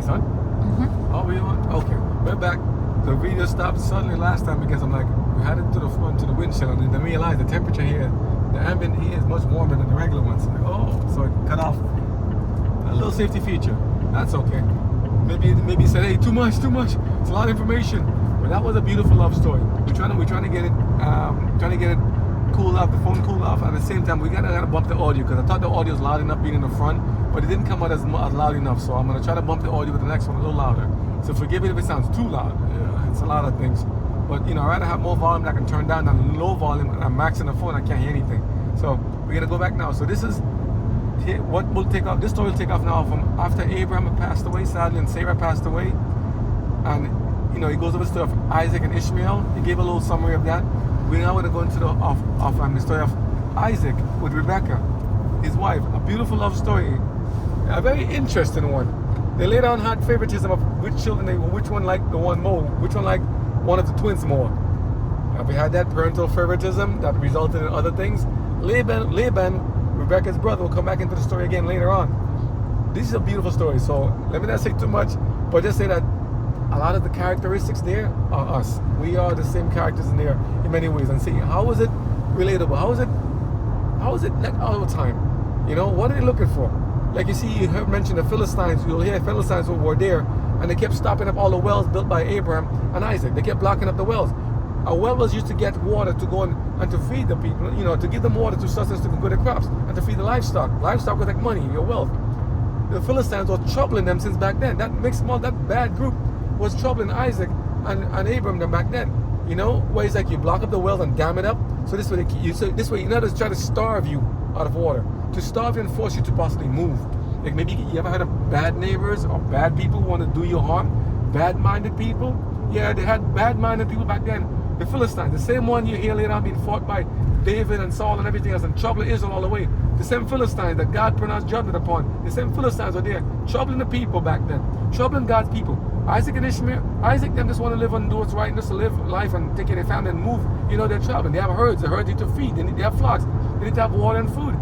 son? Oh, we want? Okay, we're back. The video stopped suddenly last time because I'm like, we had it to the front, to the windshield, and then realized the temperature here, the ambient here is much warmer than the regular ones. Like, oh, so it cut off a little safety feature. That's okay. Maybe said, hey, too much. It's a lot of information. But that was a beautiful love story. We're trying to get it cool off, the phone cool off. At the same time, we gotta bump the audio because I thought the audio was loud enough being in the front, but it didn't come out as loud enough. So I'm gonna try to bump the audio with the next one a little louder. So forgive me if it sounds too loud. It's a lot of things. But I'd rather have more volume that I can turn down than low volume and I'm maxing the phone, I can't hear anything. So we're gonna go back now. So this is what will take off. This story will take off now from after Abraham had passed away, sadly, and Sarah passed away. And he goes over the story of Isaac and Ishmael. He gave a little summary of that. We're now going to go into the story of Isaac with Rebecca, his wife. A beautiful love story, a very interesting one. They later on had favoritism of which one liked the one more, which one liked one of the twins more. We had that parental favoritism that resulted in other things. Laban, Rebecca's brother, will come back into the story again later on. This is a beautiful story, so let me not say too much, but just say that a lot of the characteristics there are us. We are the same characters in there in many ways. And see, how is it relatable? How is it like all the time? What are they looking for? Like you see, you heard mentioned the Philistines. You'll hear Philistines were there, and they kept stopping up all the wells built by Abraham and Isaac. They kept blocking up the wells. A well was used to get water to go and to feed the people, to give them water to sustenance to grow their crops and to feed the livestock. Livestock was like money, your wealth. The Philistines were troubling them since back then. That bad group was troubling Isaac and Abraham back then. Where it's like you block up the wells and dam it up. So this way, try to starve you out of water, to starve you and force you to possibly move. Like maybe you ever heard of bad neighbors or bad people who want to do you harm? Bad-minded people? Yeah, they had bad-minded people back then. The Philistines, the same one you hear later on being fought by David and Saul and everything else, and troubling Israel all the way. The same Philistines that God pronounced judgment upon. The same Philistines were there, troubling the people back then, troubling God's people. Isaac and Ishmael, them just want to live and do what's right, and just to live life and take care of their family and move. They're traveling. They have herds. The herds need to feed. They have flocks. They need to have water and food.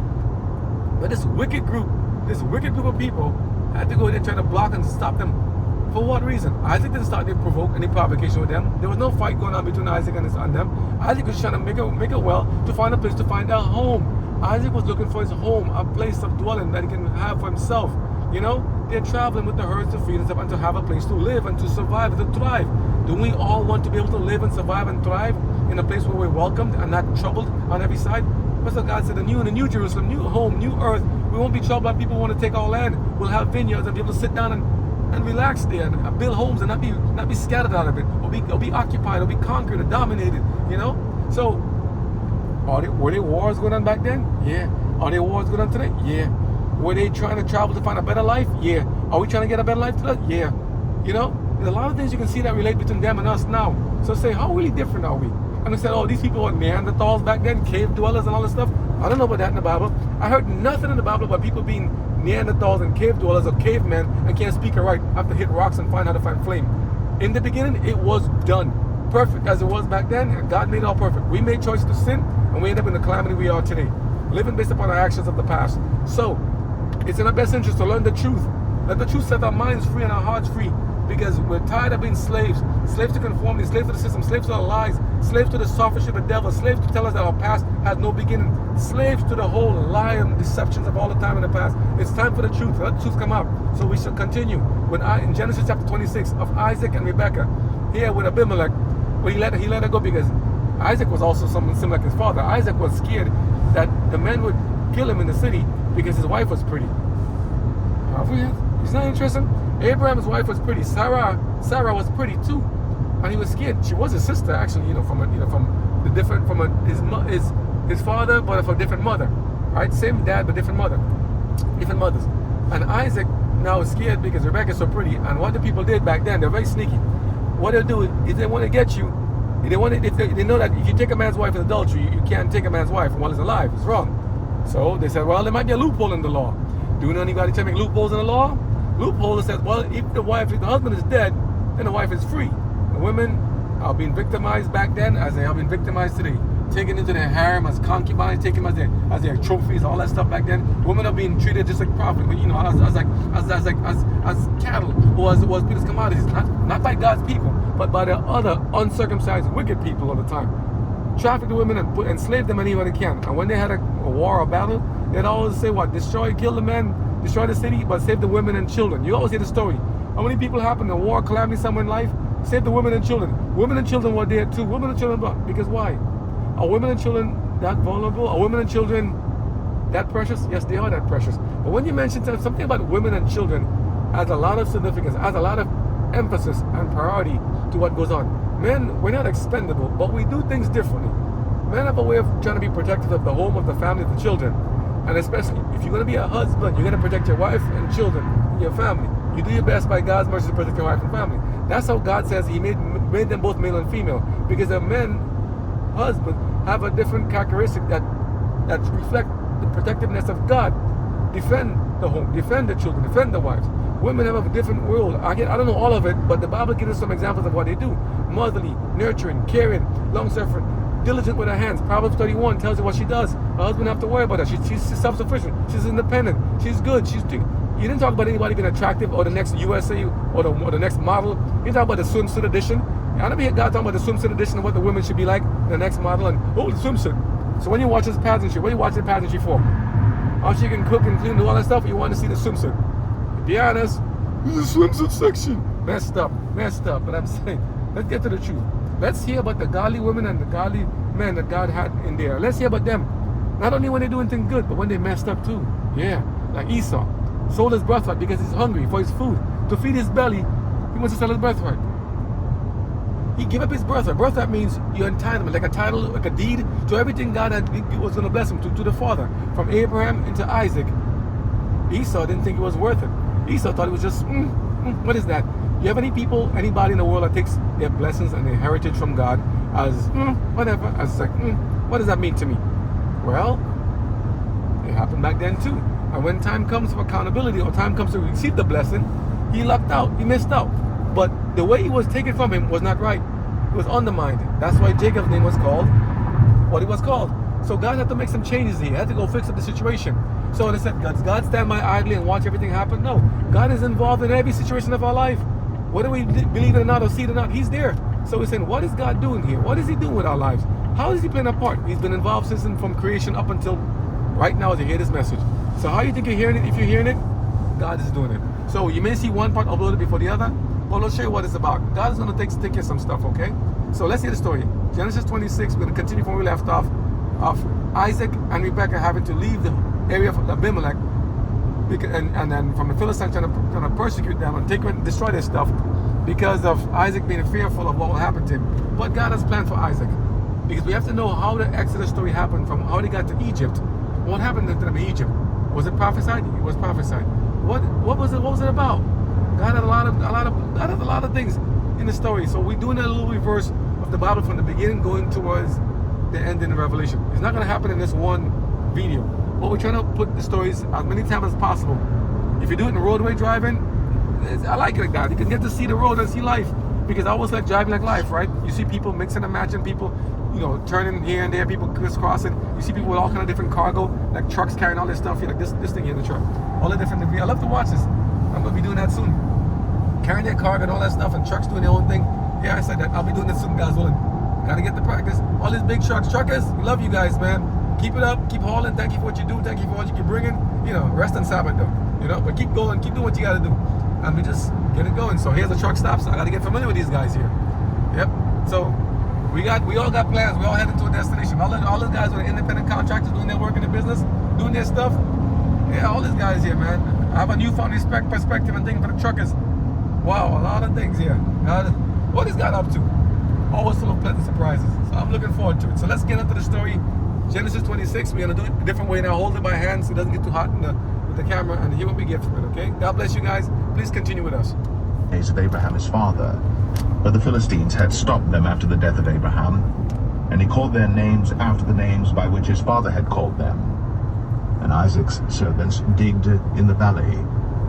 But this wicked group of people had to go there trying to block and stop them. For what reason? Isaac didn't start to provoke any provocation with them. There was no fight going on between Isaac and them. Isaac was trying to make a well to find a place to find a home. Isaac was looking for his home, a place of dwelling that he can have for himself. They're traveling with the herds to feed and stuff and to have a place to live and to survive and to thrive. Do we all want to be able to live and survive and thrive in a place where we're welcomed and not troubled on every side? That's what God said, the new Jerusalem, new home, new earth. We won't be troubled by people who want to take our land. We'll have vineyards and be able to sit down and relax there and build homes and not be scattered out of it, or be occupied, or be conquered or dominated. So were there wars going on back then? Yeah. Are there wars going on today? Yeah. Were they trying to travel to find a better life? Yeah. Are we trying to get a better life today? Yeah. There's a lot of things you can see that relate between them and us now. So say, how really different are we? And they said, oh, these people were Neanderthals back then, cave dwellers and all this stuff. I don't know about that in the Bible. I heard nothing in the Bible about people being Neanderthals and cave dwellers or cavemen and can't speak it right, have to hit rocks and find how to find flame. In the beginning, it was done. Perfect as it was back then, and God made it all perfect. We made choices to sin, and we end up in the calamity we are today, living based upon our actions of the past. So, it's in our best interest to learn the truth. Let the truth set our minds free and our hearts free, because we're tired of being slaves to conformity, slaves to the system, slaves to our lies, slaves to the sophistry of the devil, slaves to tell us that our past has no beginning, slaves to the whole lie and deceptions of all the time in the past. It's time for the truth. Let the truth come out. So we shall continue in Genesis chapter 26 of Isaac and Rebecca, here with Abimelech, where he let her go because Isaac was also someone similar like his father. Isaac was scared that the men would kill him in the city because his wife was pretty. Isn't that interesting? Abraham's wife was pretty. Sarah was pretty too, and he was scared. She was his sister, actually. His father, but of a different mother, right? Same dad, but different mother, different mothers. And Isaac now is scared because Rebecca's so pretty. And what the people did back then, they're very sneaky. What they'll do is they want to get you. They know that if you take a man's wife in adultery, you can't take a man's wife while he's alive. It's wrong. So they said, well, there might be a loophole in the law. Do we know anybody to make loopholes in the law? Loophole says, well, if the husband is dead, then the wife is free. The women are being victimized back then as they are being victimized today. taken into their harem as concubines, taken as their trophies, all that stuff back then. Women are being treated just like property, you know, as cattle or as people's commodities, not by God's people, but by the other uncircumcised, wicked people all the time. Traffic the women and enslave them anywhere they can. And when they had a war or battle, they'd always say what? Destroy, kill the men, destroy the city, but save the women and children. You always hear the story. How many people happen in war, calamity, somewhere in life? Save the women and children. Women and children were there too. Women and children, because why? Are women and children that vulnerable? Are women and children that precious? Yes, they are that precious. But when you mention something about women and children, has a lot of significance, has a lot of emphasis and priority to what goes on. Men, we're not expendable, but we do things differently. Men have a way of trying to be protective of the home, of the family, of the children. And especially if you're going to be a husband, you're going to protect your wife and children and your family. You do your best by God's mercy to protect your wife and family. That's how God says He made them both male and female. Because the men, husband, have a different characteristic that reflect the protectiveness of God. Defend the home, defend the children, defend the wives. Women have a different role. I don't know all of it, but the Bible gives us some examples of what they do. Motherly, nurturing, caring, long-suffering, diligent with her hands. Proverbs 31 tells you what she does. Her husband doesn't have to worry about her. She's self-sufficient. She's independent. She's good. You didn't talk about anybody being attractive or the next USA or the next model. You didn't talk about the swimsuit edition. I never hear God talking about the swimsuit edition and what the women should be like, the next model, and the swimsuit. So when you watch this pageantry, what are you watching the pageantry for? How she can cook and clean and all that stuff, or you want to see the swimsuit? To be honest, this is the swimsuit section. Messed up. But I'm saying, let's get to the truth. Let's hear about the godly women and the godly men that God had in there. Let's hear about them. Not only when they're doing things good, but when they messed up too. Yeah, like Esau. Sold his birthright because he's hungry for his food. To feed his belly, he wants to sell his birthright. He gave up his birthright. Birthright means your entitlement, like a title, like a deed to everything God was going to bless him to the father. From Abraham into Isaac. Esau didn't think it was worth it. Esau thought it was just, what is that? You have anybody in the world that takes their blessings and their heritage from God as, whatever, as like, what does that mean to me? Well, it happened back then too. And when time comes for accountability or time comes to receive the blessing, he lucked out, he missed out. But the way it was taken from him was not right. It was undermined. That's why Jacob's name was called what it was called. So God had to make some changes here. He had to go fix up the situation. So they said, does God stand by idly and watch everything happen? No. God is involved in every situation of our life. Whether we believe it or not or see it or not, He's there. So we're saying, what is God doing here? What is He doing with our lives? How is He playing a part? He's been involved since from creation up until right now as you hear this message. So how you think you're hearing it? If you're hearing it, God is doing it. So you may see one part uploaded before the other, but let's show you what it's about. God is going to take care of some stuff, okay? So let's hear the story. Genesis 26, we're going to continue from where we left off, of Isaac and Rebekah having to leave the area of Abimelech, and then from the Philistines trying to persecute them and destroy their stuff because of Isaac being fearful of what will happen to him. But God has planned for Isaac, because we have to know how the Exodus story happened, from how they got to Egypt. What happened to them in Egypt? Was it prophesied? It was prophesied. What was it? What was it about? God had a lot of things in the story. So we're doing a little reverse of the Bible from the beginning going towards the end in the Revelation. It's not going to happen in this one video. But we're trying to put the stories as many times as possible. If you do it in roadway driving, I like it like that. You can get to see the road and see life. Because I always like driving like life, right? You see people mixing and matching, people, turning here and there, people crisscrossing. You see people with all kind of different cargo, like trucks carrying all this stuff. You're like this thing here in the truck. All the different debris. I love to watch this. I'm going to be doing that soon. Carrying their cargo and all that stuff, and trucks doing their own thing. Yeah, I said that. I'll be doing this soon, guys. Got to get the practice. All these big trucks. Truckers, we love you guys, man. Keep it up, keep hauling. Thank you for what you do. Thank you for what you keep bringing. Rest on Sabbath though. But keep going, keep doing what you got to do, and we just get it going. So here's the truck stops. I got to get familiar with these guys here. Yep. So we all got plans. We all headed to a destination. All those guys are independent contractors doing their work in the business, doing their stuff. Yeah, all these guys here, man. I have a newfound perspective and thing for the truckers. Wow, a lot of things here. What is God up to? Always full of pleasant surprises. So I'm looking forward to it. So let's get into the story. Genesis 26, we're going to do it a different way now. Hold it by hand so it doesn't get too hot with the camera, and hear what we get from it, okay? God bless you guys. Please continue with us. Days of Abraham his father. But the Philistines had stopped them after the death of Abraham, and he called their names after the names by which his father had called them. And Isaac's servants digged in the valley,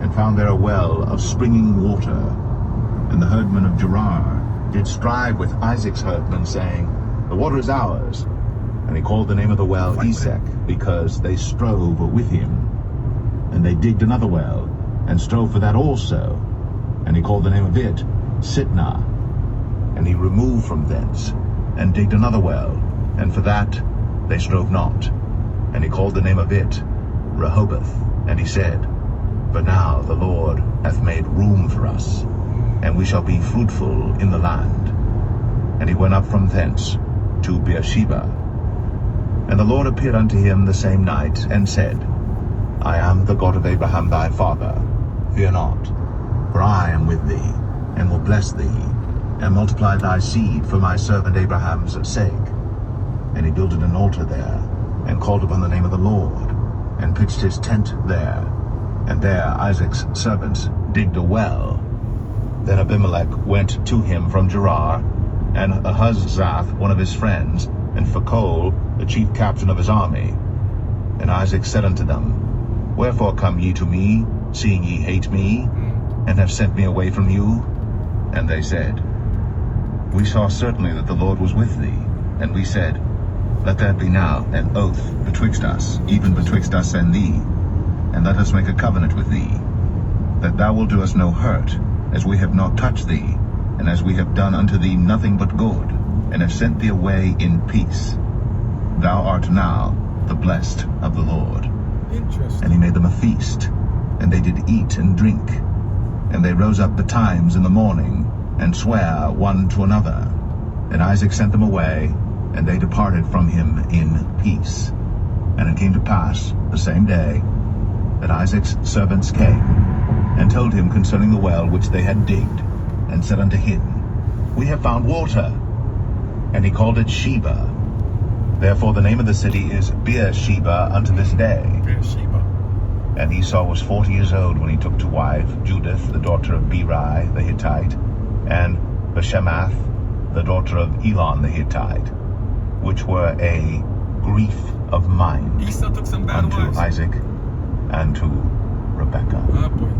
and found there a well of springing water. And the herdmen of Gerar did strive with Isaac's herdmen, saying, The water is ours. And he called the name of the well Esek, because they strove with him. And they digged another well, and strove for that also. And he called the name of it Sitnah. And he removed from thence, and digged another well, and for that they strove not. And he called the name of it Rehoboth. And he said, For now the Lord hath made room for us, and we shall be fruitful in the land. And he went up from thence to Beersheba. And the Lord appeared unto him the same night, and said, I am the God of Abraham thy father. Fear not, for I am with thee, and will bless thee, and multiply thy seed for my servant Abraham's sake. And he builded an altar there, and called upon the name of the Lord, and pitched his tent there. And there Isaac's servants digged a well. Then Abimelech went to him from Gerar, and Ahuzzath, one of his friends, and Phicol, the chief captain of his army. And Isaac said unto them, Wherefore come ye to me, seeing ye hate me, and have sent me away from you? And they said, We saw certainly that the Lord was with thee. And we said, Let there be now an oath betwixt us, even betwixt us and thee, and let us make a covenant with thee, that thou wilt do us no hurt, as we have not touched thee, and as we have done unto thee nothing but good, and have sent thee away in peace. Thou art now the blessed of the Lord. Interesting. And he made them a feast, and they did eat and drink. And they rose up betimes in the morning, and sware one to another. And Isaac sent them away, and they departed from him in peace. And it came to pass the same day that Isaac's servants came, and told him concerning the well which they had digged, and said unto him, We have found water. And he called it Sheba. Therefore the name of the city is Beersheba unto this day. Beersheba. And Esau was 40 years old when he took to wife Judith, the daughter of Beri the Hittite, and Bashemath, the daughter of Elon the Hittite, which were a grief of mind Esau took some bad unto wives. Isaac and to Rebekah. Ah, boy.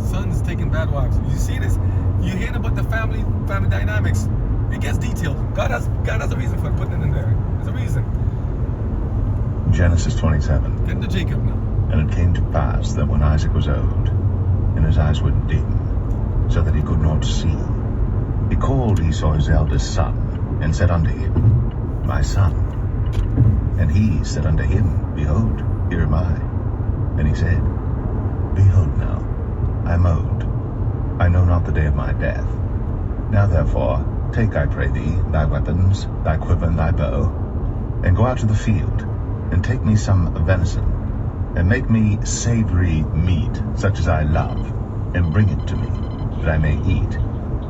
Sons taking bad wives. You see this? You hear about the family dynamics. It gets detailed. God has a reason for putting it in there. There's a reason. Genesis 27. Get to Jacob now. And it came to pass that when Isaac was old, and his eyes were dim, so that he could not see, he called Esau his eldest son, and said unto him, My son. And he said unto him, Behold, here am I. And he said, Behold now, I am old, I know not the day of my death. Now therefore, take, I pray thee, thy weapons, thy quiver, and thy bow, and go out to the field, and take me some venison, and make me savory meat, such as I love, and bring it to me, that I may eat,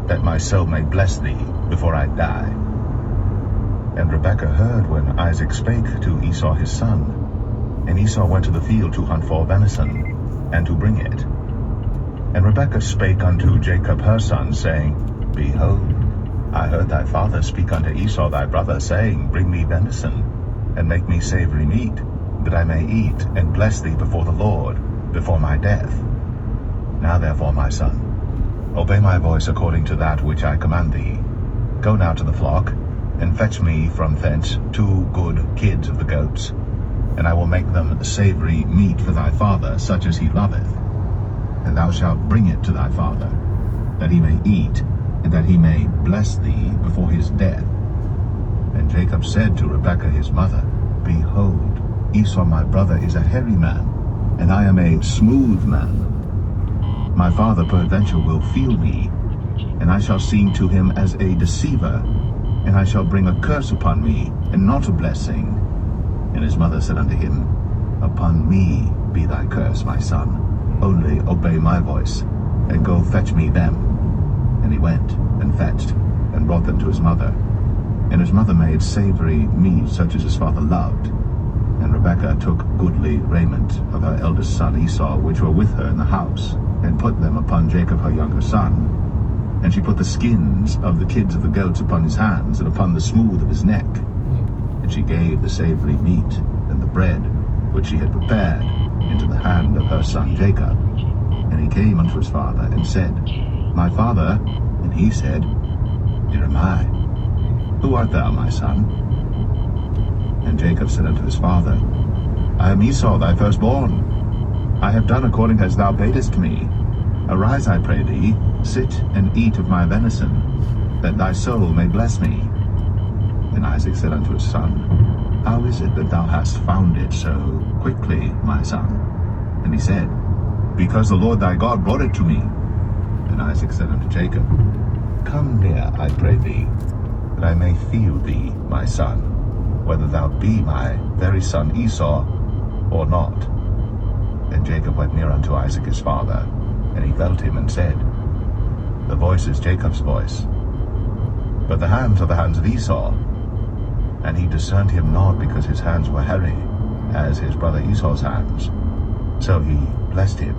that my soul may bless thee before I die. And Rebekah heard when Isaac spake to Esau his son. And Esau went to the field to hunt for venison, and to bring it. And Rebekah spake unto Jacob her son, saying, Behold, I heard thy father speak unto Esau thy brother, saying, Bring me venison, and make me savory meat, that I may eat, and bless thee before the Lord, before my death. Now therefore, my son, obey my voice according to that which I command thee. Go now to the flock, and fetch me from thence 2 good kids of the goats, and I will make them savory meat for thy father, such as he loveth. And thou shalt bring it to thy father, that he may eat, and that he may bless thee before his death. And Jacob said to Rebekah his mother, Behold, Esau my brother is a hairy man, and I am a smooth man. My father peradventure will feel me, and I shall seem to him as a deceiver, and I shall bring a curse upon me, and not a blessing. And his mother said unto him, Upon me be thy curse, my son. Only obey my voice, and go fetch me them. And he went, and fetched, and brought them to his mother. And his mother made savory meat, such as his father loved. And Rebekah took goodly raiment of her eldest son Esau, which were with her in the house, and put them upon Jacob her younger son. And she put the skins of the kids of the goats upon his hands, and upon the smooth of his neck. And she gave the savory meat, and the bread, which she had prepared, into the hand of her son Jacob. And he came unto his father, and said, My father. And he said, Here am I. Who art thou, my son? And Jacob said unto his father, I am Esau thy firstborn. I have done according as thou badest me. Arise, I pray thee, sit and eat of my venison, that thy soul may bless me. And Isaac said unto his son, How is it that thou hast found it so quickly, my son? And he said, Because the Lord thy God brought it to me. And Isaac said unto Jacob, Come near, I pray thee, that I may feel thee, my son, whether thou be my very son Esau or not. And Jacob went near unto Isaac his father, and he felt him and said, The voice is Jacob's voice, but the hands are the hands of Esau. And he discerned him not, because his hands were hairy, as his brother Esau's hands. So he blessed him,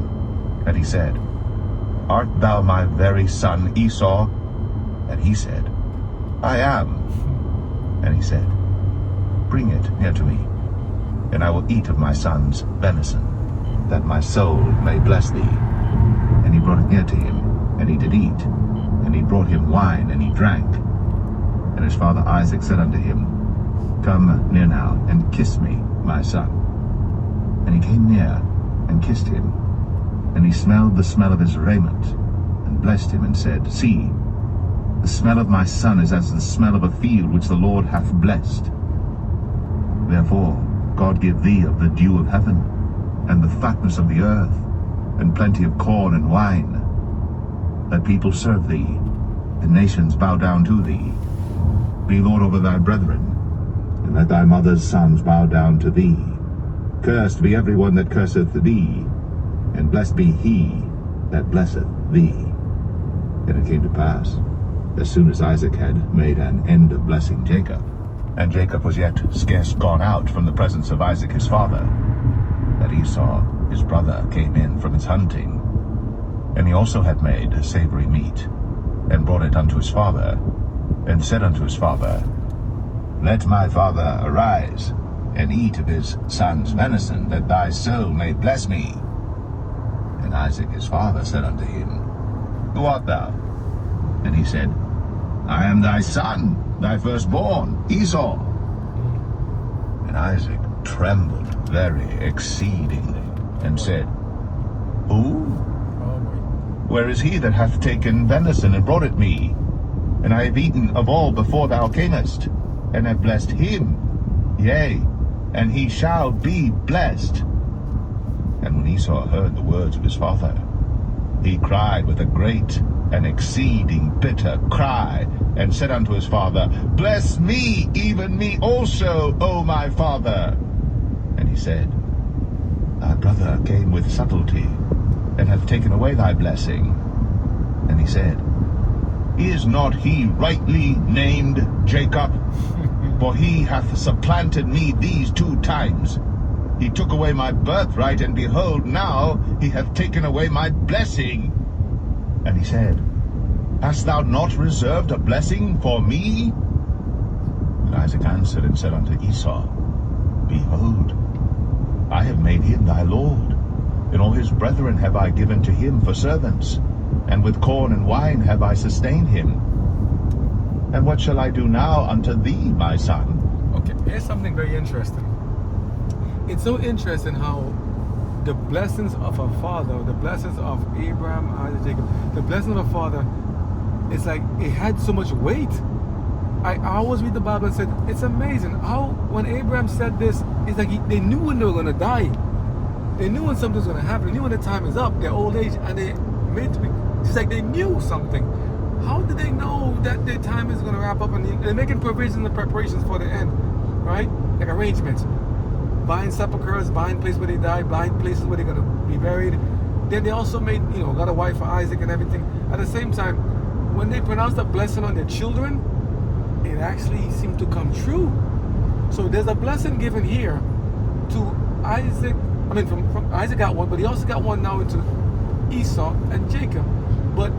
and he said, Art thou my very son Esau? And he said, I am. And he said, Bring it near to me, and I will eat of my son's venison, that my soul may bless thee. And he brought it near to him, and he did eat. And he brought him wine, and he drank. And his father Isaac said unto him, Come near now, and kiss me, my son. And he came near, and kissed him. And he smelled the smell of his raiment, and blessed him, and said, See, the smell of my son is as the smell of a field which the Lord hath blessed. Therefore God give thee of the dew of heaven, and the fatness of the earth, and plenty of corn and wine. Let people serve thee, and nations bow down to thee. Be Lord over thy brethren, and let thy mother's sons bow down to thee. Cursed be every one that curseth thee, and blessed be he that blesseth thee. And it came to pass, as soon as Isaac had made an end of blessing Jacob, and Jacob was yet scarce gone out from the presence of Isaac his father, that Esau his brother came in from his hunting. And he also had made savory meat, and brought it unto his father, and said unto his father, Let my father arise, and eat of his son's venison, that thy soul may bless me. And Isaac his father said unto him, Who art thou? And he said, I am thy son, thy firstborn, Esau. And Isaac trembled very exceedingly, and said, Who? Where is he that hath taken venison and brought it me? And I have eaten of all before thou camest, and have blessed him, yea, and he shall be blessed. And when Esau heard the words of his father, he cried with a great and exceeding bitter cry, and said unto his father, Bless me, even me also, O my father. And he said, Thy brother came with subtlety, and hath taken away thy blessing. And he said, Is not he rightly named Jacob? For he hath supplanted me these 2 times. He took away my birthright, and behold, now he hath taken away my blessing. And he said, Hast thou not reserved a blessing for me? And Isaac answered and said unto Esau, Behold, I have made him thy lord, and all his brethren have I given to him for servants, and with corn and wine have I sustained him. And what shall I do now unto thee, my son? Okay, here's something very interesting. It's so interesting how the blessings of a father, the blessings of Abraham, Isaac, Jacob, the blessings of a father, it's like it had so much weight. I always read the Bible and said, it's amazing how when Abraham said this, it's like they knew when they were going to die. They knew when something was going to happen. They knew when the time is up, their old age, and they made to be, it's like they knew something. How did they know that their time is going to wrap up and they're making provisions and preparations for the end, right? Like arrangements. Buying sepulchres, buying places where they died, buying places where they're going to be buried. Then they also made, got a wife for Isaac and everything. At the same time, when they pronounced a blessing on their children, it actually seemed to come true. So there's a blessing given here to Isaac. I mean, from Isaac got one, but he also got one now into Esau and Jacob. But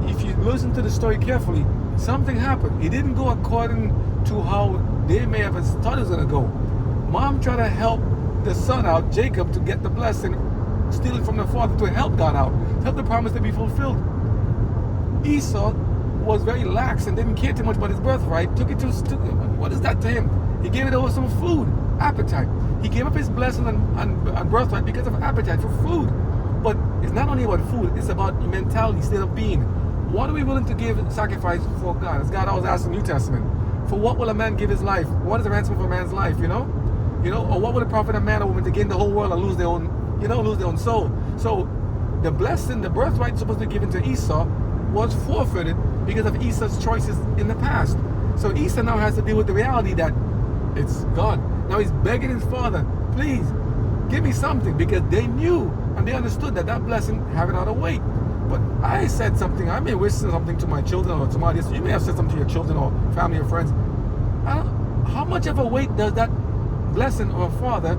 if you listen to the story carefully, something happened. It didn't go according to how they may have thought it was going to go. Mom tried to help the son out, Jacob, to get the blessing, steal it from the father to help God out, help the promise to be fulfilled. Esau was very lax and didn't care too much about his birthright, took it to what is that to him? He gave it over some food, appetite. He gave up his blessing and birthright because of appetite for food. But it's not only about food, it's about your mentality, state of being. What are we willing to give sacrifice for God? As God always asks in the New Testament, for what will a man give his life? What is the ransom for a man's life, you know? Or what would it profit a man or woman to gain the whole world and lose their own soul? So the blessing, the birthright supposed to be given to Esau was forfeited because of Esau's choices in the past. So Esau now has to deal with the reality that it's God. Now he's begging his father, please, give me something, because they knew and they understood that blessing have it out of weight. But I said something, I may wish something to my children or to somebody else. You may have said something to your children or family or friends. How much of a weight does that blessing of a father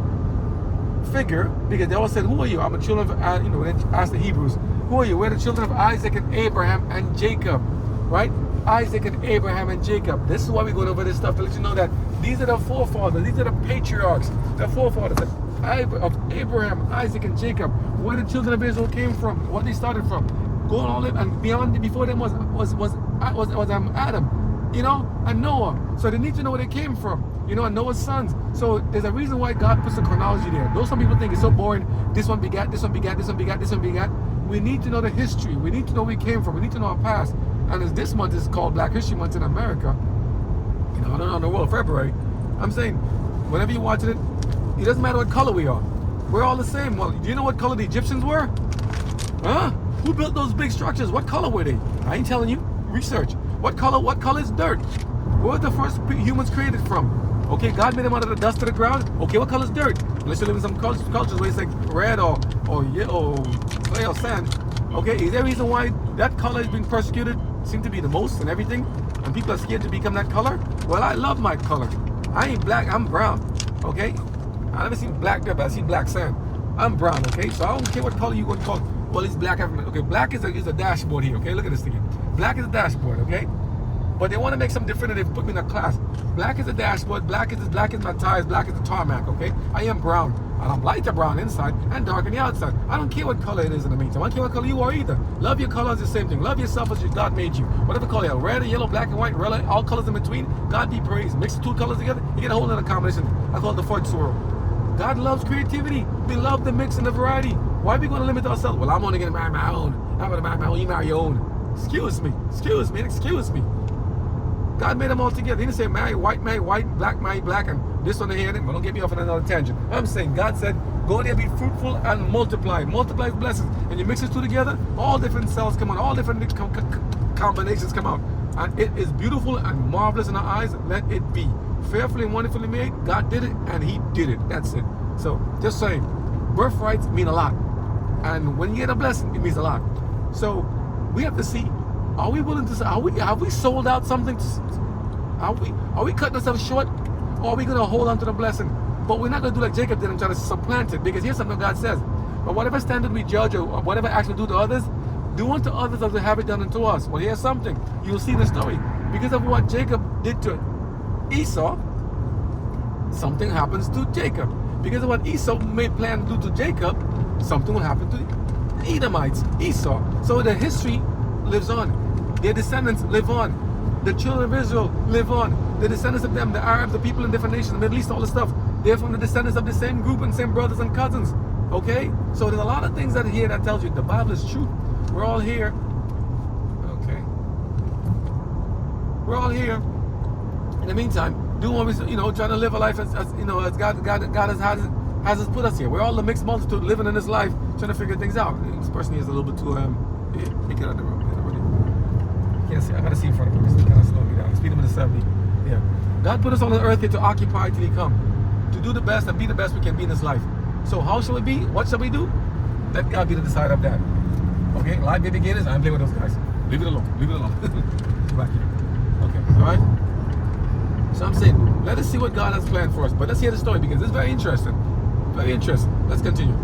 figure? Because they all said, who are you? I'm a children of, when they asked the Hebrews, who are you? We're the children of Isaac and Abraham and Jacob, right? Isaac and Abraham and Jacob. This is why we're going over this stuff, to let you know that these are the forefathers, these are the patriarchs, the forefathers of Abraham, Isaac, and Jacob. Where the children of Israel came from, what they started from, going all in, and beyond, before them was Adam, and Noah. So they need to know where they came from, and Noah's sons. So there's a reason why God puts the chronology there. Though some people think it's so boring, this one begat, this one begat, this one begat, this one begat. We need to know the history. We need to know where we came from. We need to know our past. And as this month is called Black History Month in America, around the world, February, I'm saying, whenever you're watching it, it doesn't matter what color we are. We're all the same. Well, do you know what color the Egyptians were? Huh? Who built those big structures? What color were they? I ain't telling you. Research. What color is dirt? Where were the first humans created from? Okay, God made them out of the dust of the ground. Okay, what color is dirt? Unless you live in some cultures where it's like red or yellow, clay or sand. Okay, is there a reason why that color is being persecuted? Seem to be the most and everything, and people are scared to become that color? Well, I love my color. I ain't black, I'm brown. Okay? I never seen black there, but I seen black sand. I'm brown, okay? So I don't care what color you going to call. Well, it's black. Okay, black is a dashboard here, okay? Look at this thing here. Black is a dashboard, okay? But they want to make some definitive, put me in a class. Black is a dashboard, black is my tires, black is the tarmac, okay? I am brown. And I'm lighter brown inside and dark on the outside. I don't care what color it is in the meantime. I don't care what color you are either. Love your color is the same thing. Love yourself as God made you. Whatever color you are, red, yellow, black, and white, red, all colors in between. God be praised. Mix the two colors together, you get a whole other combination. I call it the fudge swirl. God loves creativity. We love the mix and the variety. Why are we going to limit ourselves? Well, I'm only going to marry my own. I'm going to marry my own. You marry your own. Excuse me. God made them all together. He didn't say marry white, black, and this one here. But don't get me off on another tangent. I'm saying God said, go there, be fruitful and multiply. Multiply blessings. And you mix the two together, all different cells come out, all different combinations come out. And it is beautiful and marvelous in our eyes. Let it be. Fearfully and wonderfully made. God did it, and He did it. That's it. So, just saying, birthrights mean a lot. And when you get a blessing, it means a lot. So, we have to see, are we willing to say, have we sold out something? Are we cutting ourselves short? Or are we going to hold on to the blessing? But we're not going to do like Jacob did and try to supplant it. Because here's something God says. But whatever standard we judge or whatever action we do to others, do unto others as they have it done unto us. Well, here's something. You'll see the story. Because of what Jacob did to Esau, something happens to Jacob. Because of what Esau made plan to do to Jacob, something will happen to the Edomites, Esau. So the history lives on. Their descendants live on. The children of Israel live on. The descendants of them, the Arabs, the people in different nations, the Middle East, all this stuff, they're from the descendants of the same group and same brothers and cousins. Okay? So there's a lot of things that here that tells you the Bible is true. We're all here. Okay. We're all here. In the meantime, doing what we, trying to live a life as God has us put us here. We're all the mixed multitude living in this life, trying to figure things out. This person here is a little bit too get out of the room. Can't see. I gotta see in front of him. This kind of slow me down. Speed him to 70. Yeah. God put us on the earth here to occupy till He come, to do the best and be the best we can be in this life. So how shall it be? What shall we do? Let God be the decider of that. Okay. Life baby beginners. I'm playing with those guys. Leave it alone. Back here. Okay. All right. So I'm saying, let us see what God has planned for us. But let's hear the story because it's very interesting. Very interesting. Let's continue.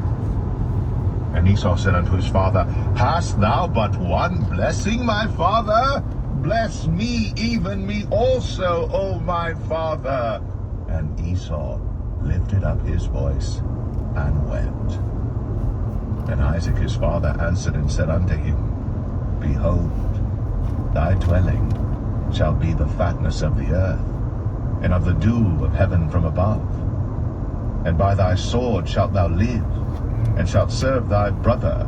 And Esau said unto his father, Hast thou but one blessing, my father? Bless me, even me also, O my father. And Esau lifted up his voice and wept. And Isaac his father answered and said unto him, Behold, thy dwelling shall be the fatness of the earth, and of the dew of heaven from above. And by thy sword shalt thou live, and shalt serve thy brother.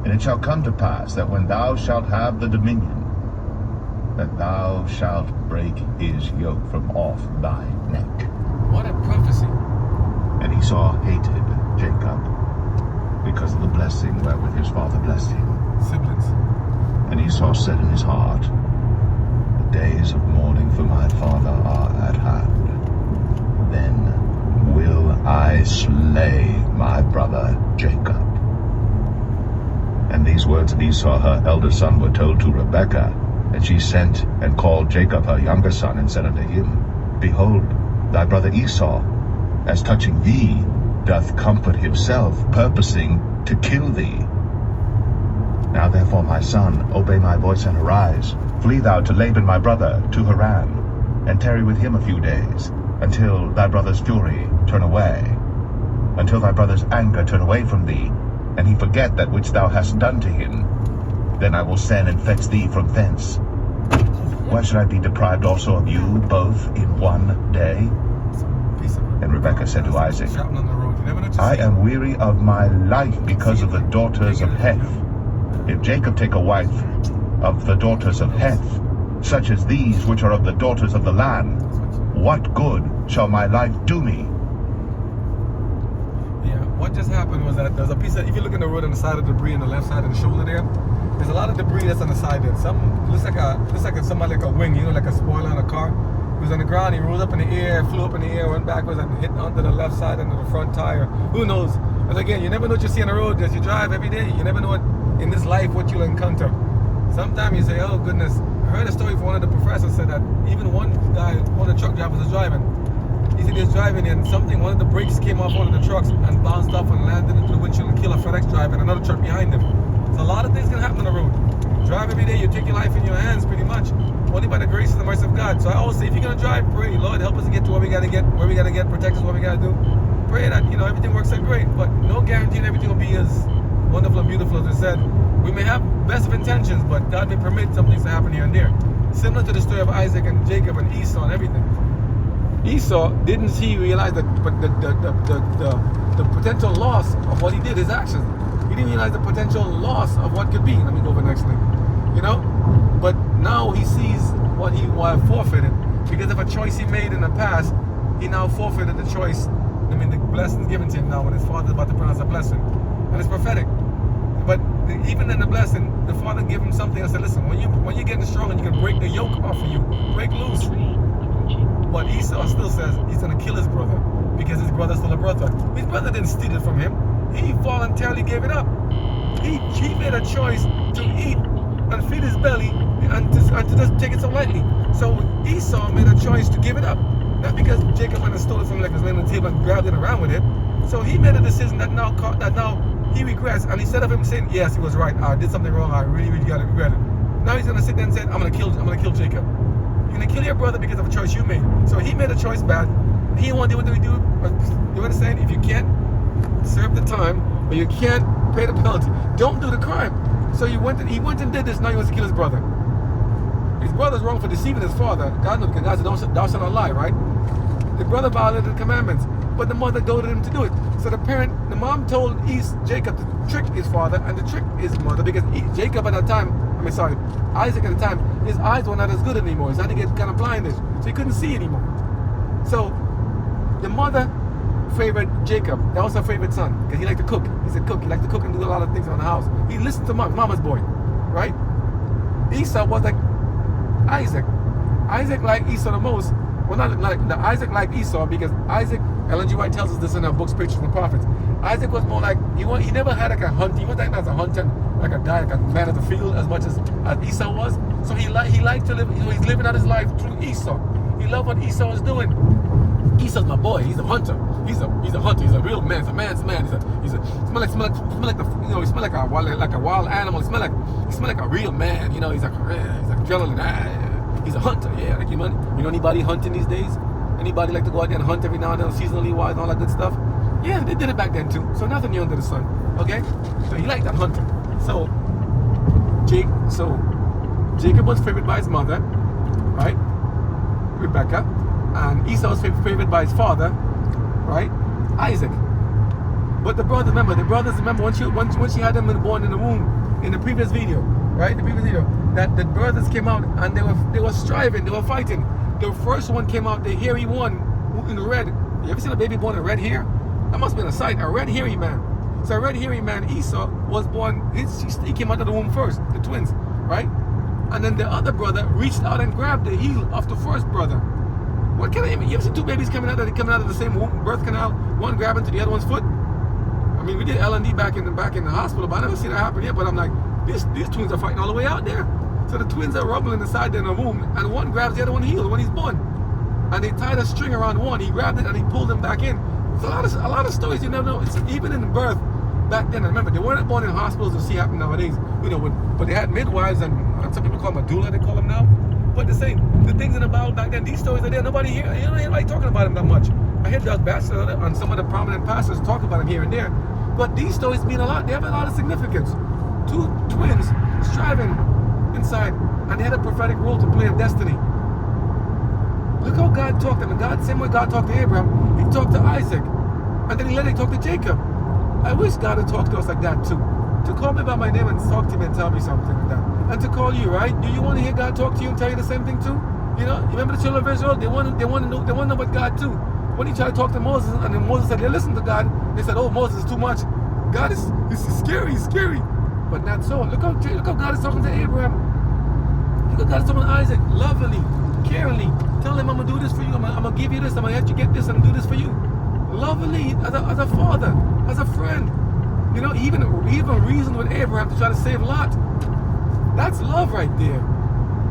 And it shall come to pass that when thou shalt have the dominion, that thou shalt break his yoke from off thy neck. What a prophecy. And Esau hated Jacob because of the blessing wherewith his father blessed him. Siblings. And Esau said in his heart, the days of mourning for my father are at hand. Then will I slay my brother Jacob. And these words of Esau her elder son were told to Rebekah, and she sent and called Jacob her younger son, and said unto him, Behold, thy brother Esau, as touching thee, doth comfort himself, purposing to kill thee. Now therefore, my son, obey my voice and arise. Flee thou to Laban my brother, to Haran, and tarry with him a few days, until thy brother's fury turn away, until thy brother's anger turn away from thee, and he forget that which thou hast done to him. Then I will send and fetch thee from thence. Why should I be deprived also of you both in one day? And Rebekah said to Isaac, I am weary of my life because of the daughters of Heth. If Jacob take a wife of the daughters of Heth, such as these which are of the daughters of the land, what good shall my life do me? Yeah, what just happened was that there's a piece of, if you look in the road on the side of the debris on the left side of the shoulder there, there's a lot of debris that's on the side there. Some looks like somebody like a wing, you know, like a spoiler on a car. He was on the ground, he rose up in the air, flew up in the air, went backwards and hit onto the left side under the front tire. Who knows? But again, you never know what you see on the road as you drive every day. You never know what in this life what you'll encounter. Sometimes you say, oh goodness. I heard a story from one of the professors said that even one guy, one of the truck drivers was driving. He said he was driving and one of the brakes came off one of the trucks and bounced off and landed into the windshield and killed a FedEx driver and another truck behind him. So a lot of things can happen on the road. You drive every day, you take your life in your hands pretty much. Only by the grace and the mercy of God. So I always say, if you're gonna drive, pray, Lord, help us to get to where we gotta get, protect us what we gotta do. Pray that, everything works out great, but no guarantee everything will be as wonderful and beautiful as it said. We may have best of intentions, but God may permit some things to happen here and there. Similar to the story of Isaac and Jacob and Esau and everything. Esau didn't realize the potential loss of what he did, his actions. He didn't realize the potential loss of what could be. Let me go over the next link. But now he sees what he forfeited because of a choice he made in the past. He now forfeited the choice. The blessing is given to him now when his father is about to pronounce a blessing, and it's prophetic. But even in the blessing, the father gave him something and said, listen, when you're getting strong and you can break the yoke off of you, break loose. But Esau still says he's going to kill his brother because his brother's still a brother. His brother didn't steal it from him. He voluntarily gave it up. He made a choice to eat and feed his belly and to just take it so lightly. So Esau made a choice to give it up. Not because Jacob went and stole it from him like he was laying on the table and grabbed it around with it. So he made a decision that now he regrets, and instead of him saying, yes, he was right, I did something wrong, I really, really got to regret it. Now he's gonna sit there and say, I'm gonna kill Jacob. You're gonna kill your brother because of a choice you made. So he made a choice bad. He didn't want to do what we do. But you understand? If you can't serve the time, or you can't pay the penalty, don't do the crime. So he went and did this, now he wants to kill his brother. His brother's wrong for deceiving his father. God knows, because God said, thou shalt not lie, right? The brother violated the commandments, but the mother goaded him to do it. So the mom told Jacob to trick his father and to trick his mother, because Isaac at the time, his eyes were not as good anymore. He started to get kind of blinded, so he couldn't see anymore. So the mother favored Jacob. That was her favorite son, because he liked to cook. He said cook. He liked to cook and do a lot of things around the house. He listened to mama's boy, right? Esau was like Isaac. Isaac liked Esau the most. Well, not like Isaac liked Esau because Isaac, Ellen G. White tells us this in her books, Pictures from the Prophets. Isaac was more like, he never had like a hunting. He wasn't as a hunter, like a guy, like a man of the field as much as Esau was. So he liked to live, he's living out his life through Esau. He loved what Esau was doing. Esau's my boy. He's a hunter. He's a hunter. He's a real man. He's a man's man. He smell like a wild animal. He smell like a real man. He's like adrenaline. He's a hunter. Yeah, like you know anybody hunting these days? Anybody like to go out there and hunt every now and then, seasonally wise and all that good stuff? Yeah, they did it back then too. So nothing new under the sun. Okay? So he liked that hunter. So Jacob was favored by his mother, right? Rebecca. and Esau was favored by his father, right, Isaac. But the brothers remember when she had them born in the womb in the previous video, right? The previous video, that the brothers came out and they were striving, they were fighting. The first one came out, the hairy one in red. You ever seen a baby born in red hair? That must have been a sight, a red hairy man. So a red hairy man, Esau, was born, he came out of the womb first, the twins, right? And then the other brother reached out and grabbed the heel of the first brother. What kind of, you ever seen two babies coming out of the same womb, birth canal, one grabbing to the other one's foot? I mean, we did L&D back in the hospital, but I never seen that happen yet. But I'm like, these twins are fighting all the way out there. So the twins are rumbling inside in the womb, and one grabs the other one heel when he's born. And they tied a string around one, he grabbed it and he pulled him back in. It's a lot of stories you never know. It's even in birth back then. Remember, they weren't born in hospitals to see happen nowadays. You know, but they had midwives, and some people call them a doula, they call them now. But the things in the Bible back then, these stories are there. Nobody here, you know, anybody talking about them that much. I heard Doug Batchelor and some of the prominent pastors talk about them here and there. But these stories mean a lot. They have a lot of significance. Two twins striving inside, and they had a prophetic role to play in destiny. Look how God talked to them. And God, same way God talked to Abraham, he talked to Isaac. And then he let him talk to Jacob. I wish God had talked to us like that too. To call me by my name and talk to me and tell me something like that. And to call you, right? Do you want to hear God talk to you and tell you the same thing too? You know, you remember the children of Israel? They want to know about God too. When he tried to talk to Moses, and then Moses said, they listened to God, they said, oh, Moses is too much. God is scary, he's scary. But not so. Look how God is talking to Abraham. Look how God is talking to Isaac, lovingly, caringly. Tell him, I'm going to do this for you. I'm going to give you this. I'm going to let you get this and do this for you. Lovingly, as a father, as a friend. You know, even reasoned with Abraham to try to save Lot. That's love right there.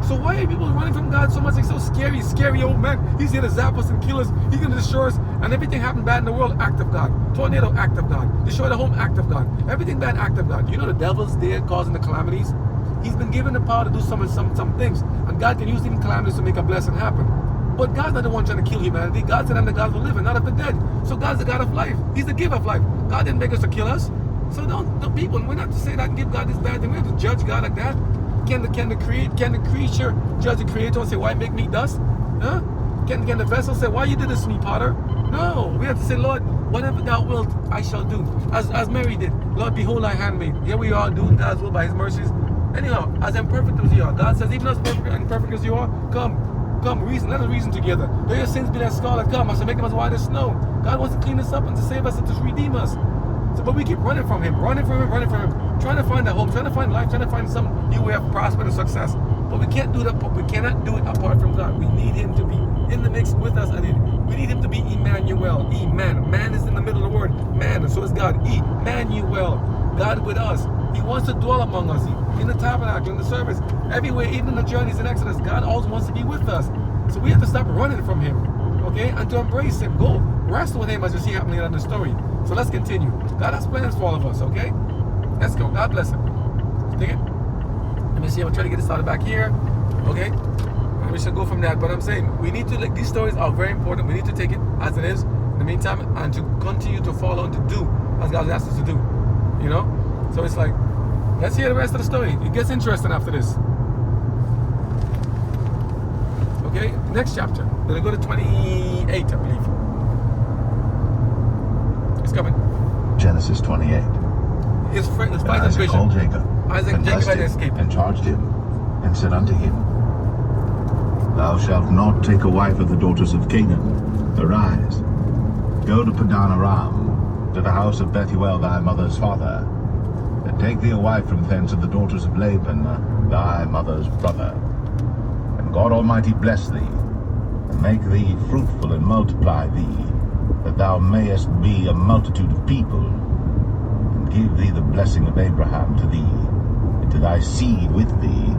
So why are people running from God so much? Like, so scary old man. He's here to zap us and kill us. He's going to destroy us. And everything happened bad in the world, act of God. Tornado, act of God. Destroy the home, act of God. Everything bad, act of God. You know the devil's there causing the calamities. He's been given the power to do some things. And God can use even calamities to make a blessing happen. But God's not the one trying to kill humanity. God said, I'm the God of the living, not of the dead. So God's the God of life. He's the giver of life. God didn't make us to kill us. So don't people, we're not to say that and give God this bad thing. We have to judge God like that. Can the creature judge the creator and say, why make me dust? Huh? Can the vessel say, why you did this to me, potter? No, we have to say, Lord, whatever thou wilt, I shall do. As Mary did. Lord, behold thy handmaid. Here we are doing God's will by his mercies. Anyhow, as imperfect as you are, God says, even as imperfect as you are, come, reason, let us reason together. Though your sins be like scarlet, come, I shall make them as white as snow. God wants to clean us up and to save us and to redeem us. So, but we keep running from him, trying to find a hope, trying to find life, trying to find some new way of prosperity and success. But we can't do that, we cannot do it apart from God. We need him to be in the mix with us, and we need him to be Emmanuel. Man is in the middle of the word, man, and so is God. Emmanuel, God with us. He wants to dwell among us, in the tabernacle, in the service, everywhere, even in the journeys in Exodus. God always wants to be with us. So we have to stop running from him, okay, and to embrace him. Go wrestle with him, as you see happening in the story. So let's continue. God has plans for all of us, okay? Let's go. God bless him. Take it. Let me see. I'm trying to get this started back here, okay? And we should go from that. But I'm saying we need to, like, these stories are very important. We need to take it as it is in the meantime, and to continue to follow and to do as God asked us to do, you know? So it's like, let's hear the rest of the story. It gets interesting after this. Okay, next chapter. We're going to go to 28, I believe. It's coming. Genesis 28. His friend, his And Isaac called Jacob, and Jacob blessed had him, escaped. and charged him, and said unto him, Thou shalt not take a wife of the daughters of Canaan. Arise, go to Padan Aram, to the house of Bethuel thy mother's father, and take thee a wife from thence of the daughters of Laban, thy mother's brother. And God Almighty bless thee, and make thee fruitful, and multiply thee, that thou mayest be a multitude of people, and give thee the blessing of Abraham to thee, and to thy seed with thee,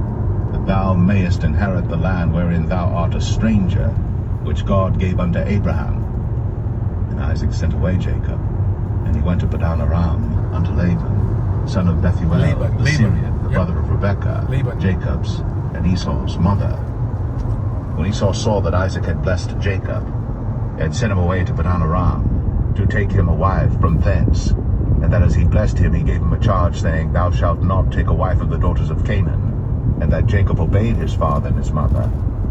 that thou mayest inherit the land wherein thou art a stranger, which God gave unto Abraham. And Isaac sent away Jacob, and he went to Padan Aram unto Laban, son of Bethuel, the Syrian, the brother of Rebekah, Jacob's and Esau's mother. When Esau saw that Isaac had blessed Jacob, and sent him away to Padan Aram, to take him a wife from thence, and that as he blessed him, he gave him a charge, saying, Thou shalt not take a wife of the daughters of Canaan. And that Jacob obeyed his father and his mother,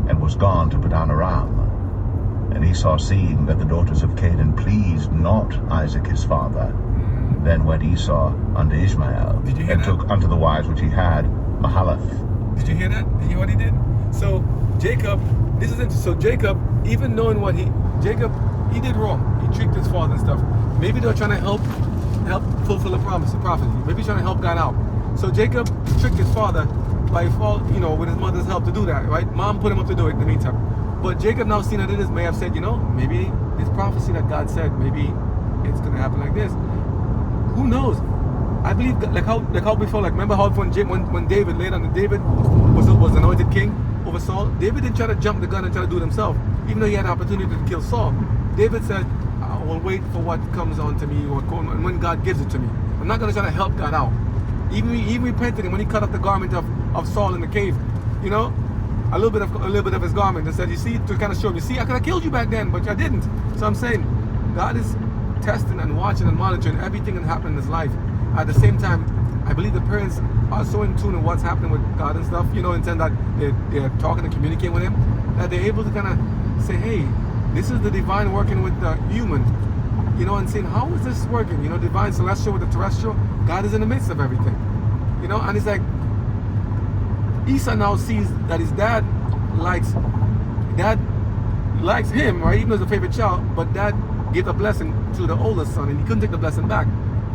and was gone to Padan Aram. And Esau, seeing that the daughters of Canaan pleased not Isaac his father, then went Esau unto Ishmael, Did you hear and that? took unto the wives which he had Mahalath. Did you hear that? Did you hear what he did? So Jacob, this is interesting. So Jacob, even knowing what he did wrong. He tricked his father and stuff. Maybe they were trying to help fulfill the promise, the prophecy. Maybe he's trying to help God out. So Jacob tricked his father by fault, with his mother's help to do that, right? Mom put him up to do it in the meantime. But Jacob, now seeing that it is, may have said, maybe this prophecy that God said, maybe it's gonna happen like this. Who knows? I believe, like how before, remember how when David later on, David was anointed king over Saul. David didn't try to jump the gun and try to do it himself, even though he had an opportunity to kill Saul. David said, I will wait for what comes on to me, and when God gives it to me. I'm not gonna try to help God out. Even he repented when he cut off the garment of Saul in the cave, a little bit of his garment, and said, you see, to kind of show him, you see, I could have killed you back then, but I didn't. So I'm saying, God is testing and watching and monitoring everything that happened in his life. At the same time, I believe the parents are so in tune with what's happening with God and stuff, in the sense that they're talking and communicating with him, that they're able to kind of say, hey, this is the divine working with the human, and saying, how is this working? Divine celestial with the terrestrial. God is in the midst of everything, and it's like Esau now sees that his dad likes him, right? Even though he's a favorite child, but dad gave a blessing to the oldest son, and he couldn't take the blessing back.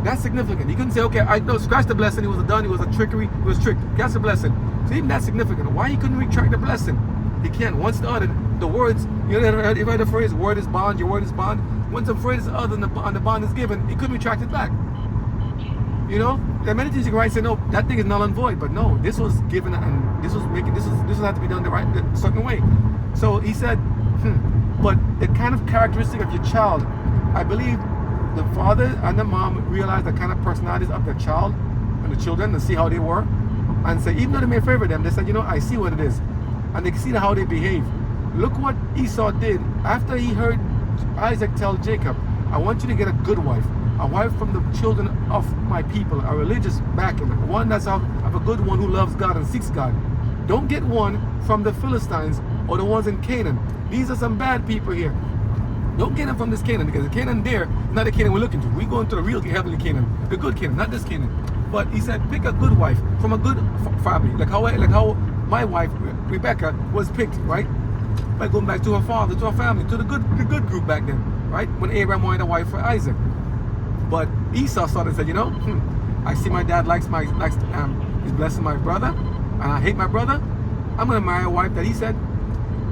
That's significant. He couldn't say, okay, I know, scratch the blessing. He was done. He was a trickery. He was tricked. That's the blessing. So even that's significant. Why he couldn't retract the blessing? He can't. Once the other, the words, you heard the phrase, word is bond, your word is bond. Once the phrase is other and the bond is given, he couldn't retract it back. There are many things you can write and say, no, that thing is null and void. But no, this was given, and this was had to be done the certain way. So he said, but the kind of characteristic of your child, I believe the father and the mom realized the kind of personalities of their child and the children and see how they were, and say, even though they may favor them, they said, I see what it is, and they can see how they behave. Look what Esau did after he heard Isaac tell Jacob, I want you to get a good wife, a wife from the children of my people, a religious backing, one that's of a good one who loves God and seeks God. Don't get one from the Philistines or the ones in Canaan. These are some bad people here. Don't get them from this Canaan, because the Canaan there is not the Canaan we're looking to. We're going to the real Heavenly Canaan, the good Canaan, not this Canaan. But he said, pick a good wife from a good family, like how my wife Rebecca was picked, right? By going back to her father, to her family, to the good group back then, right? When Abraham wanted a wife for Isaac. But Esau saw and said, I see my dad likes he's blessing my brother, and I hate my brother. I'm gonna marry a wife that he said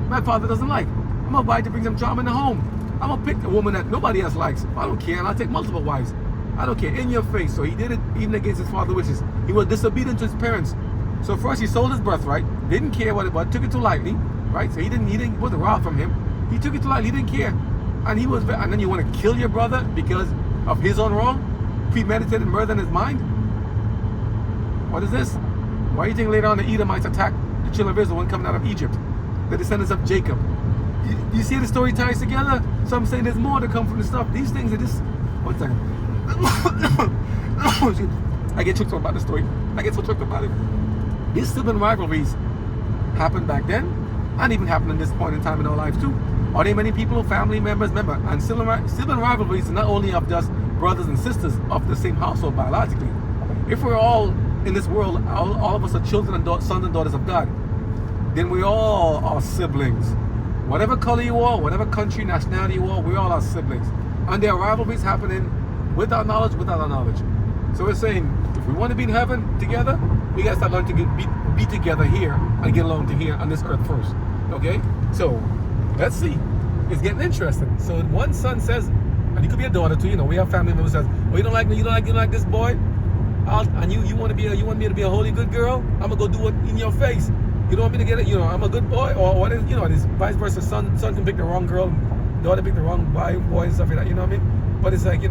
my father doesn't like. I'm gonna buy to bring some charm in the home. I'm gonna pick a woman that nobody else likes. I don't care, and I'll take multiple wives. I don't care, in your face. So he did it even against his father's wishes. He was disobedient to his parents. So first he sold his birthright, didn't care what it was, took it too lightly, right? So he wasn't robbed from him. He took it too lightly, he didn't care. And then you want to kill your brother because of his own wrong? Premeditated murder in his mind? What is this? Why do you think later on the Edomites attacked the children of Israel when coming out of Egypt? The descendants of Jacob. You see the story ties together? So I'm saying there's more to come from this stuff. These things are just... One second. I get choked up about the story. I get so choked up about it. These sibling rivalries happened back then, and even happen at this point in time in our lives too. Are there many people, family members, and sibling rivalries are not only of just brothers and sisters of the same household biologically. If we're all in this world, all of us are children and sons and daughters of God, then we all are siblings. Whatever color you are, whatever country, nationality you are, we all are siblings. And there are rivalries happening with our knowledge, without our knowledge. So we're saying, if we want to be in heaven together, we got to start learning to be together here and get along to here on this earth first. Okay? So, let's see. It's getting interesting. So one son says, and it could be a daughter too, we have family members says, oh, you don't like me, you don't like this boy? And you want me to be a holy good girl? I'm gonna go do it in your face. You don't want me to get it, I'm a good boy, or what is, this vice versa. Son can pick the wrong girl, daughter pick the wrong boy and stuff like that, you know what I mean? But it's like, you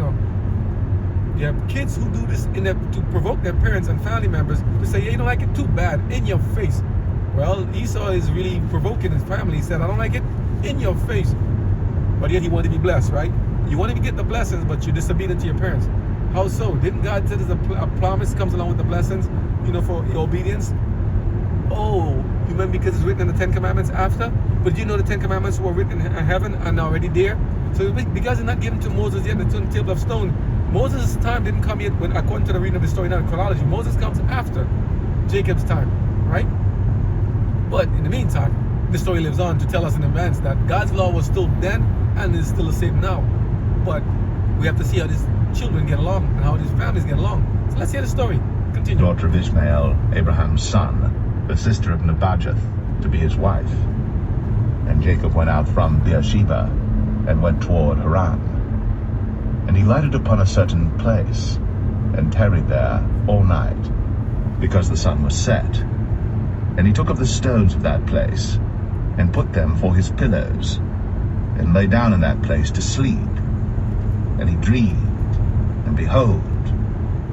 have kids who do this to provoke their parents and family members to say, yeah, you don't like it, too bad, in your face. Well, Esau is really provoking his family. He said, I don't like it, in your face. But yet he wanted to be blessed, right? You want to get the blessings, but you're disobedient to your parents. How so? Didn't God say there's a promise comes along with the blessings, for your obedience? Oh, You remember because it's written in the Ten Commandments after? But you know the Ten Commandments were written in heaven and already there? So because it's not given to Moses yet, the table of stone, Moses' time didn't come yet when, according to the reading of the story, not in chronology. Moses comes after Jacob's time, right? But in the meantime, the story lives on to tell us in advance that God's law was still then and is still the same now. But we have to see how these children get along and how these families get along. So let's hear the story. Continue. Daughter of Ishmael, Abraham's son, the sister of Nebajoth, to be his wife. And Jacob went out from Beersheba and went toward Haran. And he lighted upon a certain place and tarried there all night, because the sun was set. And he took of the stones of that place and put them for his pillows, and lay down in that place to sleep. And he dreamed, and behold,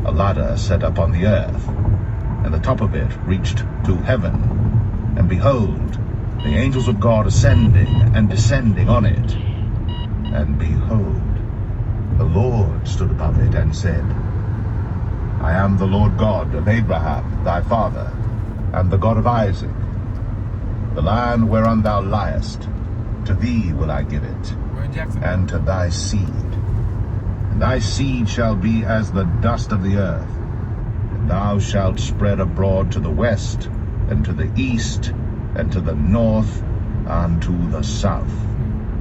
a ladder set up on the earth, and the top of it reached to heaven. And behold, the angels of God ascending and descending on it. And behold, the Lord stood above it and said, I am the Lord God of Abraham thy father, and the God of Isaac. The land whereon thou liest, to thee will I give it, and to thy seed. And thy seed shall be as the dust of the earth, and thou shalt spread abroad to the west, and to the east, and to the north, and to the south.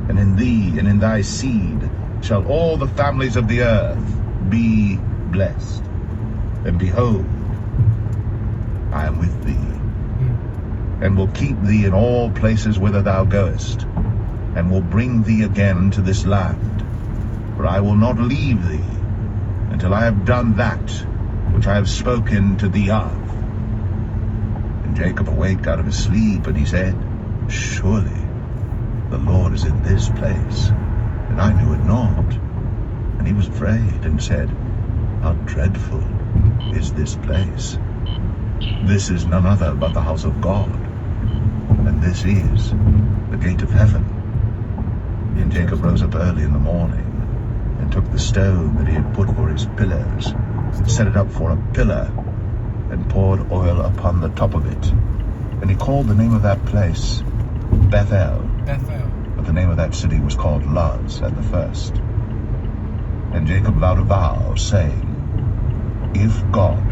And in thee and in thy seed shall all the families of the earth be blessed. And behold, I am with thee, and will keep thee in all places whither thou goest, and will bring thee again to this land. For I will not leave thee until I have done that which I have spoken to thee of. And Jacob awaked out of his sleep, and he said, Surely the Lord is in this place, and I knew it not. And he was afraid, and said, How dreadful is this place! This is none other but the house of God, and this is the gate of heaven. And Jacob rose up early in the morning, and took the stone that he had put for his pillows, set it up for a pillar, and poured oil upon the top of it. And he called the name of that place Bethel. But the name of that city was called Luz at the first. And Jacob vowed a vow, saying, If God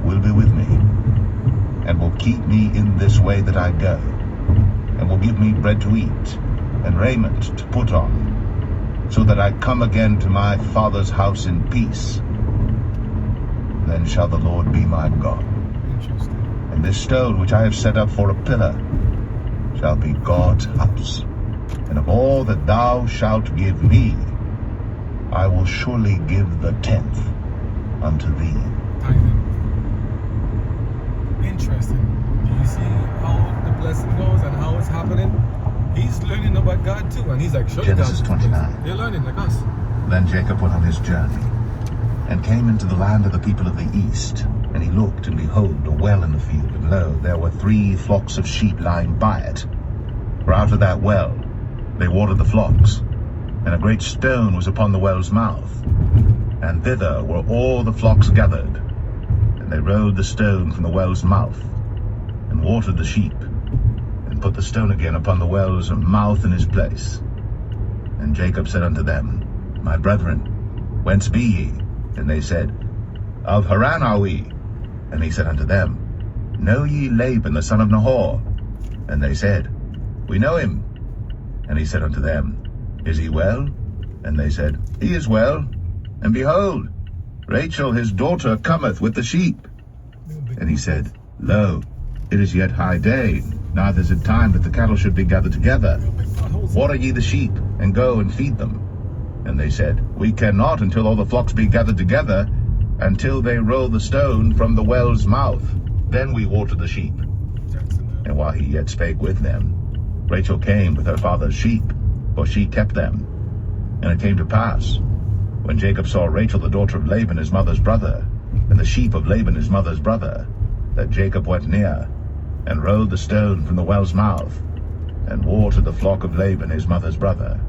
will be with me, and will keep me in this way that I go, and will give me bread to eat, and raiment to put on, so that I come again to my father's house in peace, then shall the Lord be my God. And this stone which I have set up for a pillar shall be God's house. And of all that thou shalt give me, I will surely give the 10th unto thee. Interesting. Do you see how the blessing goes and how it's happening? He's learning about God too, and he's like, surely Genesis God 29. They're learning like us. Then Jacob went on his journey, and came into the land of the people of the east. And he looked, and behold, a well in the field, and lo, there were 3 flocks of sheep lying by it. For out of that well they watered the flocks, and a great stone was upon the well's mouth. And thither were all the flocks gathered. And they rolled the stone from the well's mouth, and watered the sheep, and put the stone again upon the well's mouth in his place. And Jacob said unto them, My brethren, whence be ye? And they said, Of Haran are we. And he said unto them, Know ye Laban the son of Nahor? And they said, We know him. And he said unto them, Is he well? And they said, He is well. And behold, Rachel his daughter cometh with the sheep. And he said, Lo, it is yet high day, neither is it time that the cattle should be gathered together. Water ye the sheep, and go and feed them. And they said, We cannot until all the flocks be gathered together, until they roll the stone from the well's mouth. Then we water the sheep. And while he yet spake with them, Rachel came with her father's sheep, for she kept them. And it came to pass, when Jacob saw Rachel the daughter of Laban his mother's brother, and the sheep of Laban his mother's brother, that Jacob went near, and rolled the stone from the well's mouth, and watered the flock of Laban his mother's brother.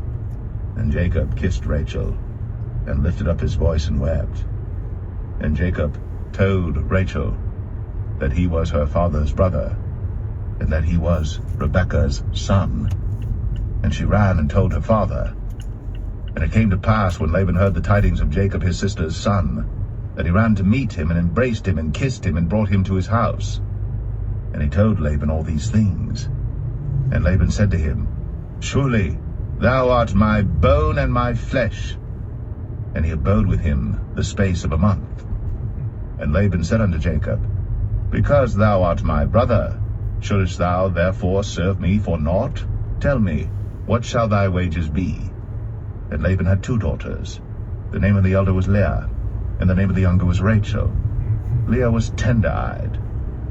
And Jacob kissed Rachel, and lifted up his voice and wept. And Jacob told Rachel that he was her father's brother. and that he was Rebekah's son. And she ran and told her father. And it came to pass, when Laban heard the tidings of Jacob his sister's son, that he ran to meet him, and embraced him, and kissed him, and brought him to his house. And he told Laban all these things. And Laban said to him, Surely thou art my bone and my flesh. And he abode with him the space of a month. And Laban said unto Jacob, Because thou art my brother, shouldest thou therefore serve me for naught? Tell me, what shall thy wages be? And Laban had 2 daughters. The name of the elder was Leah, and the name of the younger was Rachel. Leah was tender-eyed,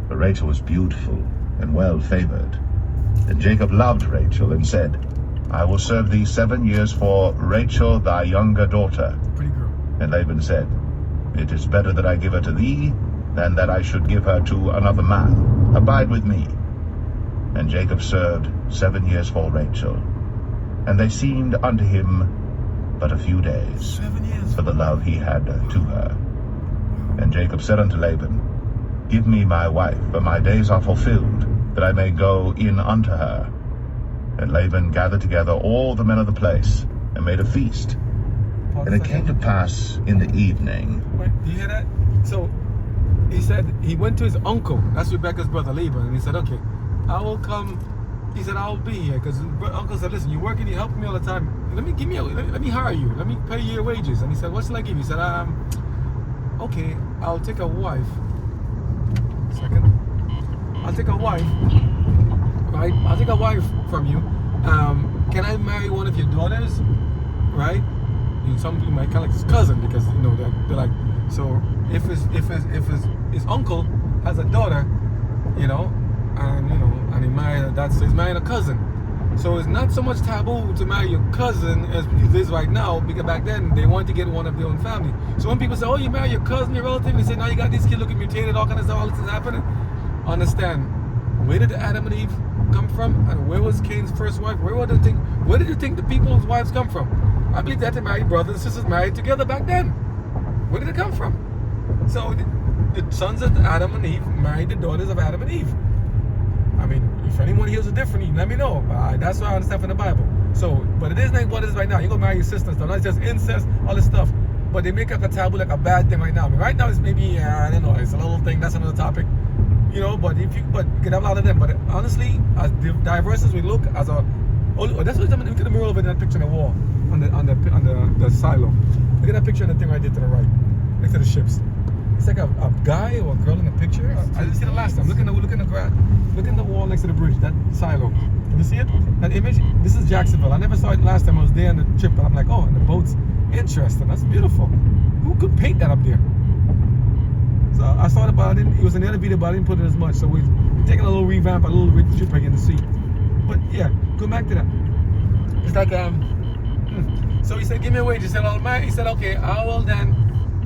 but Rachel was beautiful and well-favored. And Jacob loved Rachel, and said, I will serve thee 7 years for Rachel thy younger daughter. Pretty girl. And Laban said, It is better that I give her to thee, than that I should give her to another man. Abide with me. And Jacob served 7 years for Rachel. And they seemed unto him but a few days, 7 years. for the love he had to her. And Jacob said unto Laban, Give me my wife, for my days are fulfilled, that I may go in unto her. And Laban gathered together all the men of the place, and made a feast. And it came to pass in the evening. Wait, do you hear that? So he said he went to his uncle, that's Rebecca's brother Laban, and he said, okay, I will come. He said, I'll be here, because his uncle said, listen, you're working, you're helping me all the time. Let me hire you. Let me pay you your wages. And he said, what shall I give you? He said, okay, I'll take a wife. I'll take a wife, right? I'll take a wife from you. Can I marry one of your daughters, right? And some people might kind of like his cousin, because you know they're like. So if his uncle has a daughter, you know, and he married he's marrying a cousin. So it's not so much taboo to marry your cousin as it is right now, because back then they wanted to get one of their own family. So when people say, oh, you marry your cousin, your relative, they say, now you got these kids looking mutated, all kind of stuff, all this is happening. Understand, where did Adam and Eve come from, and where was Cain's first wife? Where did you think the people's wives come from? I believe that they married brothers and sisters married together back then. Where did it come from? So the sons of Adam and Eve married the daughters of Adam and Eve. I mean, if anyone hears it differently, let me know. That's what I understand from the Bible. So, but it isn't like what it is right now. You're going to marry your sister and stuff. Not just incest, all this stuff. But they make up a taboo like a bad thing right now. I mean, right now it's maybe, I don't know, it's a little thing. That's another topic. You know, but you can have a lot of them. But honestly, as diverse as we look, that's what I'm look at the mural over that picture on the wall, on the silo. Look at that picture on the thing right there to the right, next to the ships. It's like a guy or a girl in the picture. I didn't see it last time. Look in the wall next to the bridge, that silo. Can you see it? That image? This is Jacksonville. I never saw it last time I was there on the trip, but I'm like, oh, and the boat's interesting. That's beautiful. Who could paint that up there? So I saw it, but it was in the other video, but I didn't put it as much. So we're taking a little revamp, a little trip again to see. But yeah, go back to that. It's like so he said, give me a wage. He said, he said, okay, I will then.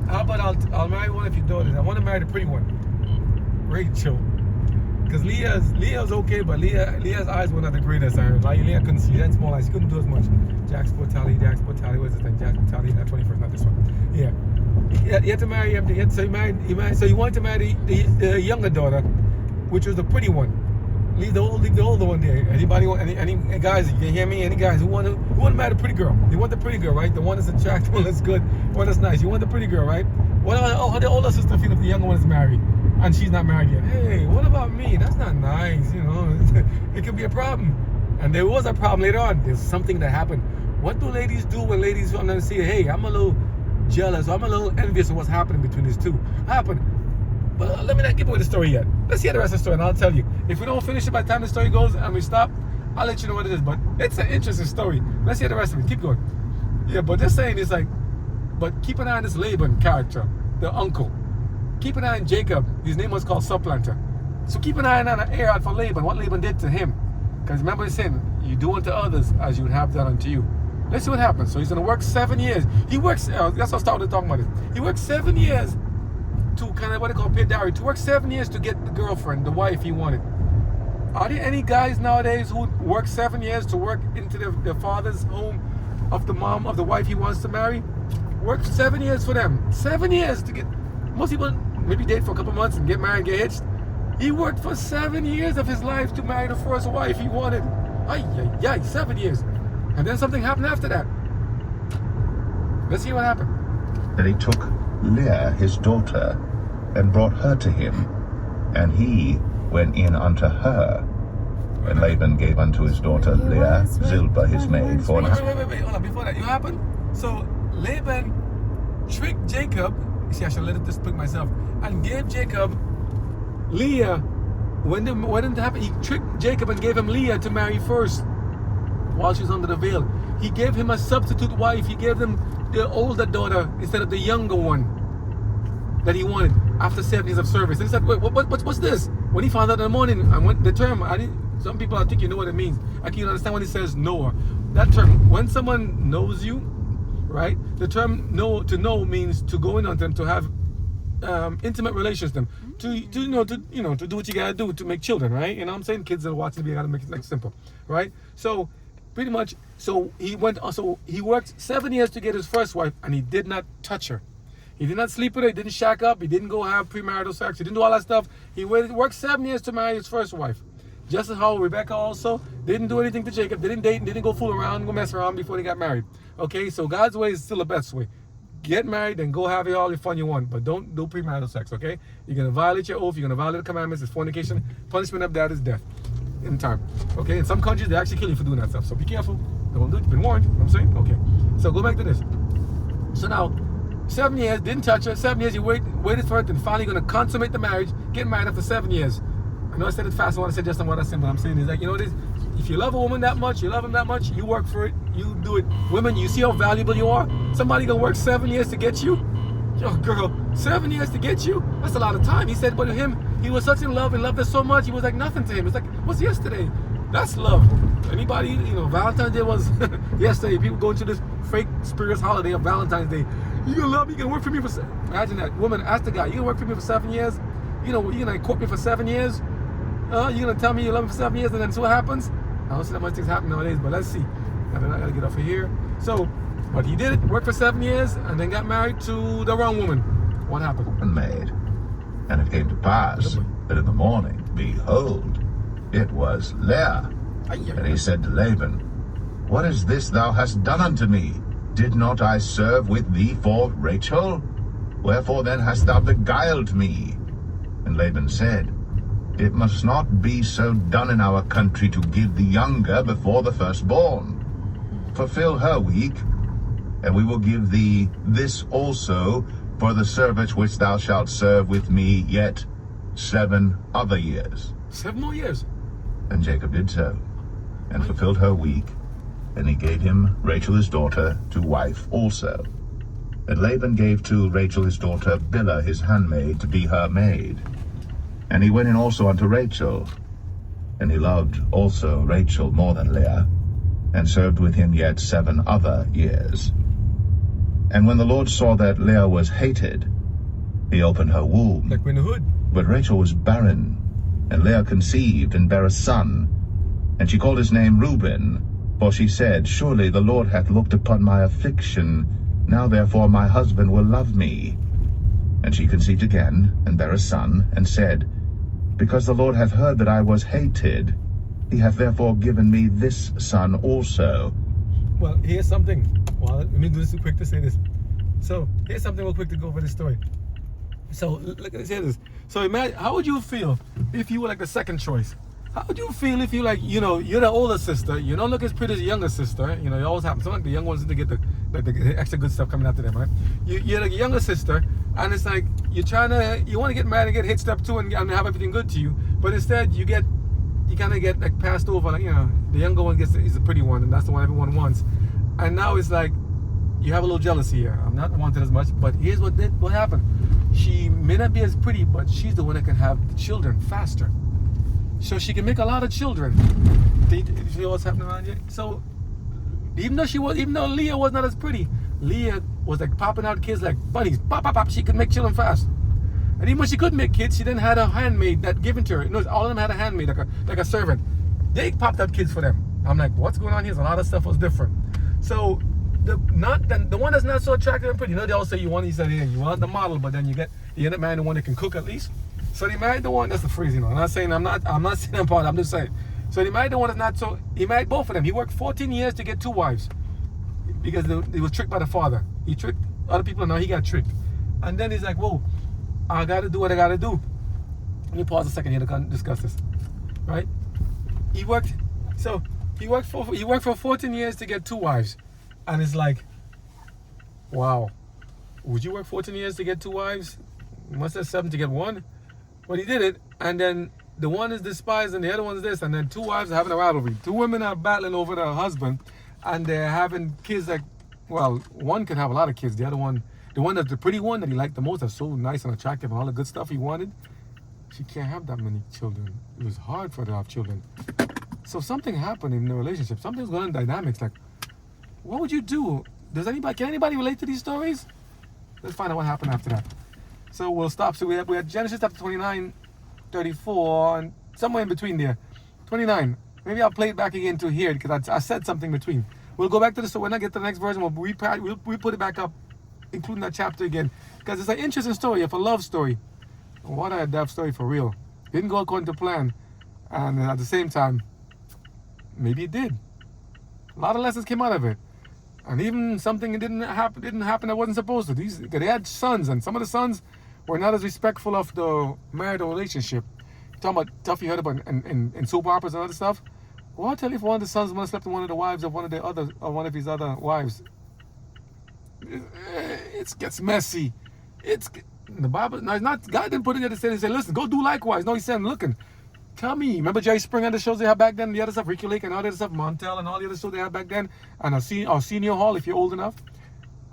How about I'll marry one of your daughters. I want to marry the pretty one, Rachel. Because Leah's okay, but Leah's eyes were not the greatest. Leah couldn't see. That small eyes, she couldn't do as much. Jack's Portali, what is it? Jack's Portali, not 21st, not this one. Yeah. You had to marry him. So you wanted to marry the younger daughter, which was the pretty one. Leave the older one there. Anybody want any guys? You hear me? Any guys who want to marry the pretty girl? You want the pretty girl, right? The one that's attractive, one that's good, one that's nice. You want the pretty girl, right? How the older sister feel if the younger one is married and she's not married yet? Hey, what about me? That's not nice, you know. It could be a problem. And there was a problem later on. There's something that happened. What do ladies do when ladies want to say, hey, I'm a little jealous, or I'm a little envious of what's happening between these two? But let me not give away the story yet. Let's hear the rest of the story and I'll tell you. If we don't finish it by the time the story goes and we stop, I'll let you know what it is. But it's an interesting story. Let's hear the rest of it. Keep going. Yeah, but just saying is like, but keep an eye on this Laban character, the uncle. Keep an eye on Jacob. His name was called Supplanter. So keep an eye on an ear out for Laban, what Laban did to him. Because remember he's saying, you do unto others as you would have done unto you. Let's see what happens. So he's going to work 7 years. He works, that's what I started talking about it. He worked 7 years to kind of what they call pay dowry, to work 7 years to get the girlfriend, the wife he wanted. Are there any guys nowadays who work 7 years to work into their father's home of the mom of the wife he wants to marry? Work 7 years for them. 7 years to get. Most people maybe date for a couple months and get married, get hitched. He worked for 7 years of his life to marry the first wife he wanted. 7 years. And then something happened after that. Let's see what happened. Then he took Leah his daughter, and brought her to him, and he went in unto her. And Laban gave unto his daughter Leah Zilpah his maid for an Wait, hold on. Before that, you happened? So Laban tricked Jacob. See, I should let it just pick myself. And gave Jacob Leah. When did it happen? He tricked Jacob and gave him Leah to marry first, while she was under the veil. He gave him a substitute wife. He gave them the older daughter instead of the younger one that he wanted after 7 years of service. And he said, wait, what's this? When he found out in the morning, I went the term. Some people, I think you know what it means. I can't understand when it says Noah. That term, when someone knows you, right? The term to know means to go in on them, to have intimate relations with them, to do what you gotta do to make children, right? You know what I'm saying? Kids are watching, you gotta make it like simple, right? So pretty much, he worked 7 years to get his first wife, and he did not touch her. He did not sleep with her, he didn't shack up, he didn't go have premarital sex, he didn't do all that stuff. He worked 7 years to marry his first wife. Just as how Rebecca also didn't do anything to Jacob, didn't date, didn't go fool around, go mess around before they got married. Okay, so God's way is still the best way. Get married and go have all the fun you want, but don't do premarital sex, okay? You're going to violate your oath, you're going to violate the commandments, it's fornication. Punishment of that is death in time. Okay, in some countries, they actually kill you for doing that stuff, so be careful. Don't do it, you've been warned, you know what I'm saying? Okay, so go back to this. So now, 7 years, didn't touch her. 7 years, you waited for it, and finally going to consummate the marriage, get married after 7 years. I know I said it fast, I want to say just on what I said, but I'm saying is like, you know what it is? If you love a woman that much, you love him that much, you work for it, you do it. Women, you see how valuable you are? Somebody gonna work 7 years to get you? Yo, girl, 7 years to get you? That's a lot of time. He said, but him, he was such in love and loved her so much, he was like nothing to him. It's like, what's yesterday? That's love. Anybody, Valentine's Day was yesterday. People going to this fake spurious holiday of Valentine's Day. You gonna love me, you gonna work for me for, imagine that. Woman, ask the guy, you gonna work for me for 7 years? You gonna court me for 7 years? You gonna tell me you love me for 7 years and then see what happens? I don't see that much things happen nowadays, but let's see. I gotta get off of here. So, but he did it, worked for 7 years, and then got married to the wrong woman. What happened? and maid. And it came to pass that in the morning, behold, it was Leah. And he said to Laban, What is this thou hast done unto me? Did not I serve with thee for Rachel? Wherefore then hast thou beguiled me? And Laban said, It must not be so done in our country to give the younger before the firstborn. Fulfill her week, and we will give thee this also for the service which thou shalt serve with me yet 7 other years. 7 more years. And Jacob did so, and fulfilled her week, and he gave him Rachel his daughter to wife also. And Laban gave to Rachel his daughter Bilhah his handmaid to be her maid. And he went in also unto Rachel, and he loved also Rachel more than Leah, and served with him yet 7 other years. And when the Lord saw that Leah was hated, he opened her womb. Like in the hood. But Rachel was barren, and Leah conceived and bare a son. And she called his name Reuben, for she said, Surely the Lord hath looked upon my affliction, now therefore my husband will love me. And she conceived again, and bare a son, and said, Because the Lord hath heard that I was hated, he hath therefore given me this son also. Well, here's something. Well, let me do this real quick to say this. So, here's something real quick to go over this story. So, look at this. So, imagine, how would you feel if you were like the second choice? How would you feel if you like, you're the older sister, you don't look as pretty as the younger sister, it always happens. Some like the young ones to get the extra good stuff coming after them, right? You're like a younger sister, and it's like, you want to get married and get hit step 2 and have everything good to you, but instead you kind of get like passed over, like, the younger one is the pretty one, and that's the one everyone wants. And now it's like, you have a little jealousy here. I'm not wanted as much, but here's what happened. She may not be as pretty, but she's the one that can have the children faster. So she can make a lot of children. You see what's happening around here? So even though Leah was not as pretty, Leah was like popping out kids like bunnies. Pop, pop, pop. She could make children fast. And even when she could make kids, she then had a handmaid that given to her. All of them had a handmaid, like a servant. They popped out kids for them. I'm like, what's going on here? So a lot of stuff was different. So the one that's not so attractive and pretty, they all say you want the model, but then you end up marrying the one that can cook at least. So he married the one. That's the phrase, you know. I'm not saying I'm not saying I'm part. I'm just saying. So he married the one that's not so. He married both of them. He worked 14 years to get 2 wives because he was tricked by the father. He tricked other people, and now he got tricked. And then he's like, "Whoa, I got to do what I got to do." Let me pause a second here to discuss this. Right? He worked for 14 years to get 2 wives, and it's like, wow, would you work 14 years to get 2 wives? Must have 7 to get 1. But he did it, and then the one is despised and the other one is this, and then 2 wives are having a rivalry. 2 women are battling over their husband, and they're having kids that, well, one could have a lot of kids. The other one, the one that's the pretty one that he liked the most, that's so nice and attractive and all the good stuff he wanted, she can't have that many children. It was hard for her to have children. So something happened in the relationship. Something's going on in dynamics. Like, what would you do? Can anybody relate to these stories? Let's find out what happened after that. So we'll stop. So we had Genesis chapter 29, 34, and somewhere in between there. 29. Maybe I'll play it back again to here because I said something between. We'll go back to this. So when I get to the next version, we'll put it back up, including that chapter again. Because it's an interesting story. It's a love story. What a depth story for real. Didn't go according to plan. And at the same time, maybe it did. A lot of lessons came out of it. And even something that didn't happen that wasn't supposed to. They had sons, and some of the sons were not as respectful of the marital relationship. You're talking about stuff you heard about in soap operas and other stuff. Well, I'll tell you, if one of the sons must have slept with one of the wives of one of his other wives, it gets messy. It's the Bible. No, it's not. God didn't put it there to say, listen, go do likewise. No, he said, looking. Tell me, remember Jerry Springer and the shows they had back then, the other stuff, Ricky Lake and all the other stuff, Montel and all the other shows they had back then, and Arsenio Hall, if you're old enough.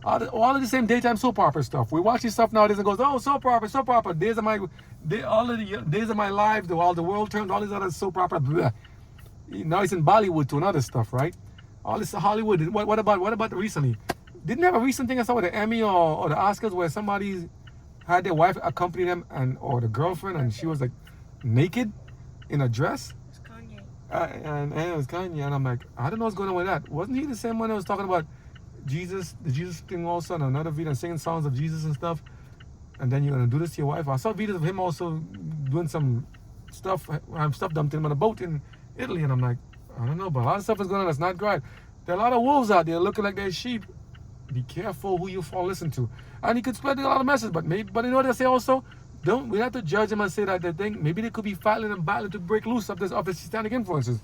All of the same daytime soap opera stuff. We watch this stuff nowadays and goes, oh, soap opera, days of my life, all the world terms, all these other soap opera. Blah. Now it's in Bollywood too and other stuff, right? All this Hollywood. What about recently? Didn't have a recent thing I saw with the Emmy or the Oscars where somebody had their wife accompany them or the girlfriend, and she was like naked in a dress? It's Kanye. And it was Kanye, and I'm like, I don't know what's going on with that. Wasn't he the same one that was talking about Jesus, the Jesus thing also, and another video, and singing songs of Jesus and stuff? And then you're gonna do this to your wife? I saw videos of him also doing some stuff, dumped him on a boat in Italy, and I'm like, I don't know, but a lot of stuff is going on that's not great. There are a lot of wolves out there looking like they're sheep. Be careful who you listen to. And he could spread a lot of messages, but you know what I say also? We have to judge them and say that maybe they could be fighting and battling to break loose of the satanic influences.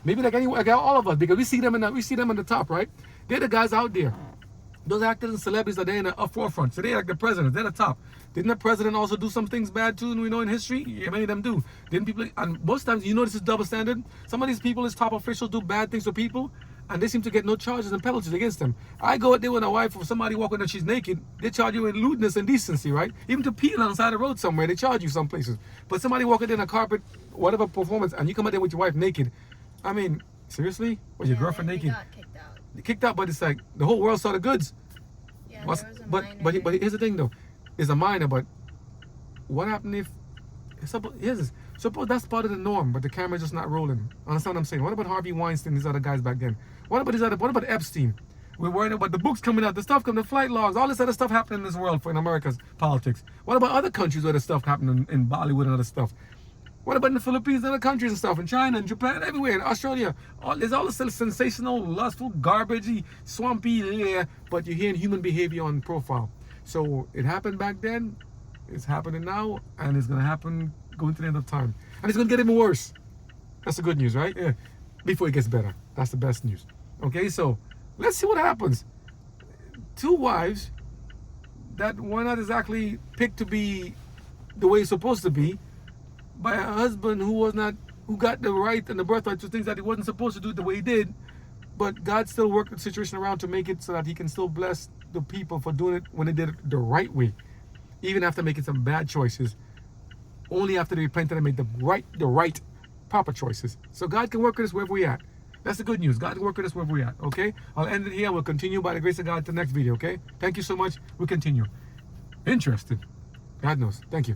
Maybe like all of us, because we see them in the top, right? They're the guys out there. Those actors and celebrities are there in the forefront. So they're like the presidents. They're the top. Didn't the president also do some things bad too? We know in history, yeah, many of them do. Didn't people? And most times, you know, this is double standard. Some of these people, as top officials, do bad things to people, and they seem to get no charges and penalties against them. I go out there with a wife or somebody walking and she's naked, they charge you with lewdness and decency, right? Even to pee on the side of the road somewhere, they charge you some places. But somebody walking there in a carpet, whatever performance, and you come out there with your wife naked. I mean, seriously? Or your girlfriend naked? They got kicked out. They kicked out, but it's like the whole world saw the goods. Yeah, but here's the thing though, it's a minor. But what happened if suppose that's part of the norm, but the camera's just not rolling? Understand what I'm saying? What about Harvey Weinstein, these other guys back then? What about Epstein? We're worried about the books coming out, the stuff coming, the flight logs, all this other stuff happening in this world in America's politics. What about other countries where the stuff happening in Bollywood and other stuff? What about in the Philippines and other countries and stuff, in China and Japan, everywhere, in Australia? There's all this sensational, lustful, garbagey, swampy, but you're hearing human behavior on profile. So it happened back then, it's happening now, and it's going to happen going to the end of time. And it's going to get even worse. That's the good news, right? Yeah. Before it gets better. That's the best news. Okay, so let's see what happens. 2 wives that were not exactly picked to be the way it's supposed to be, by a husband who got the right and the birthright to things that he wasn't supposed to do the way he did, but God still worked the situation around to make it so that he can still bless the people for doing it when they did it the right way, even after making some bad choices, only after they repented and made the right proper choices. So God can work with us wherever we're at. That's the good news. God can work with us wherever we're at. Okay, I'll end it here. We'll continue by the grace of God to the next video. Okay, thank you so much. We'll continue. Interesting. God knows. Thank you.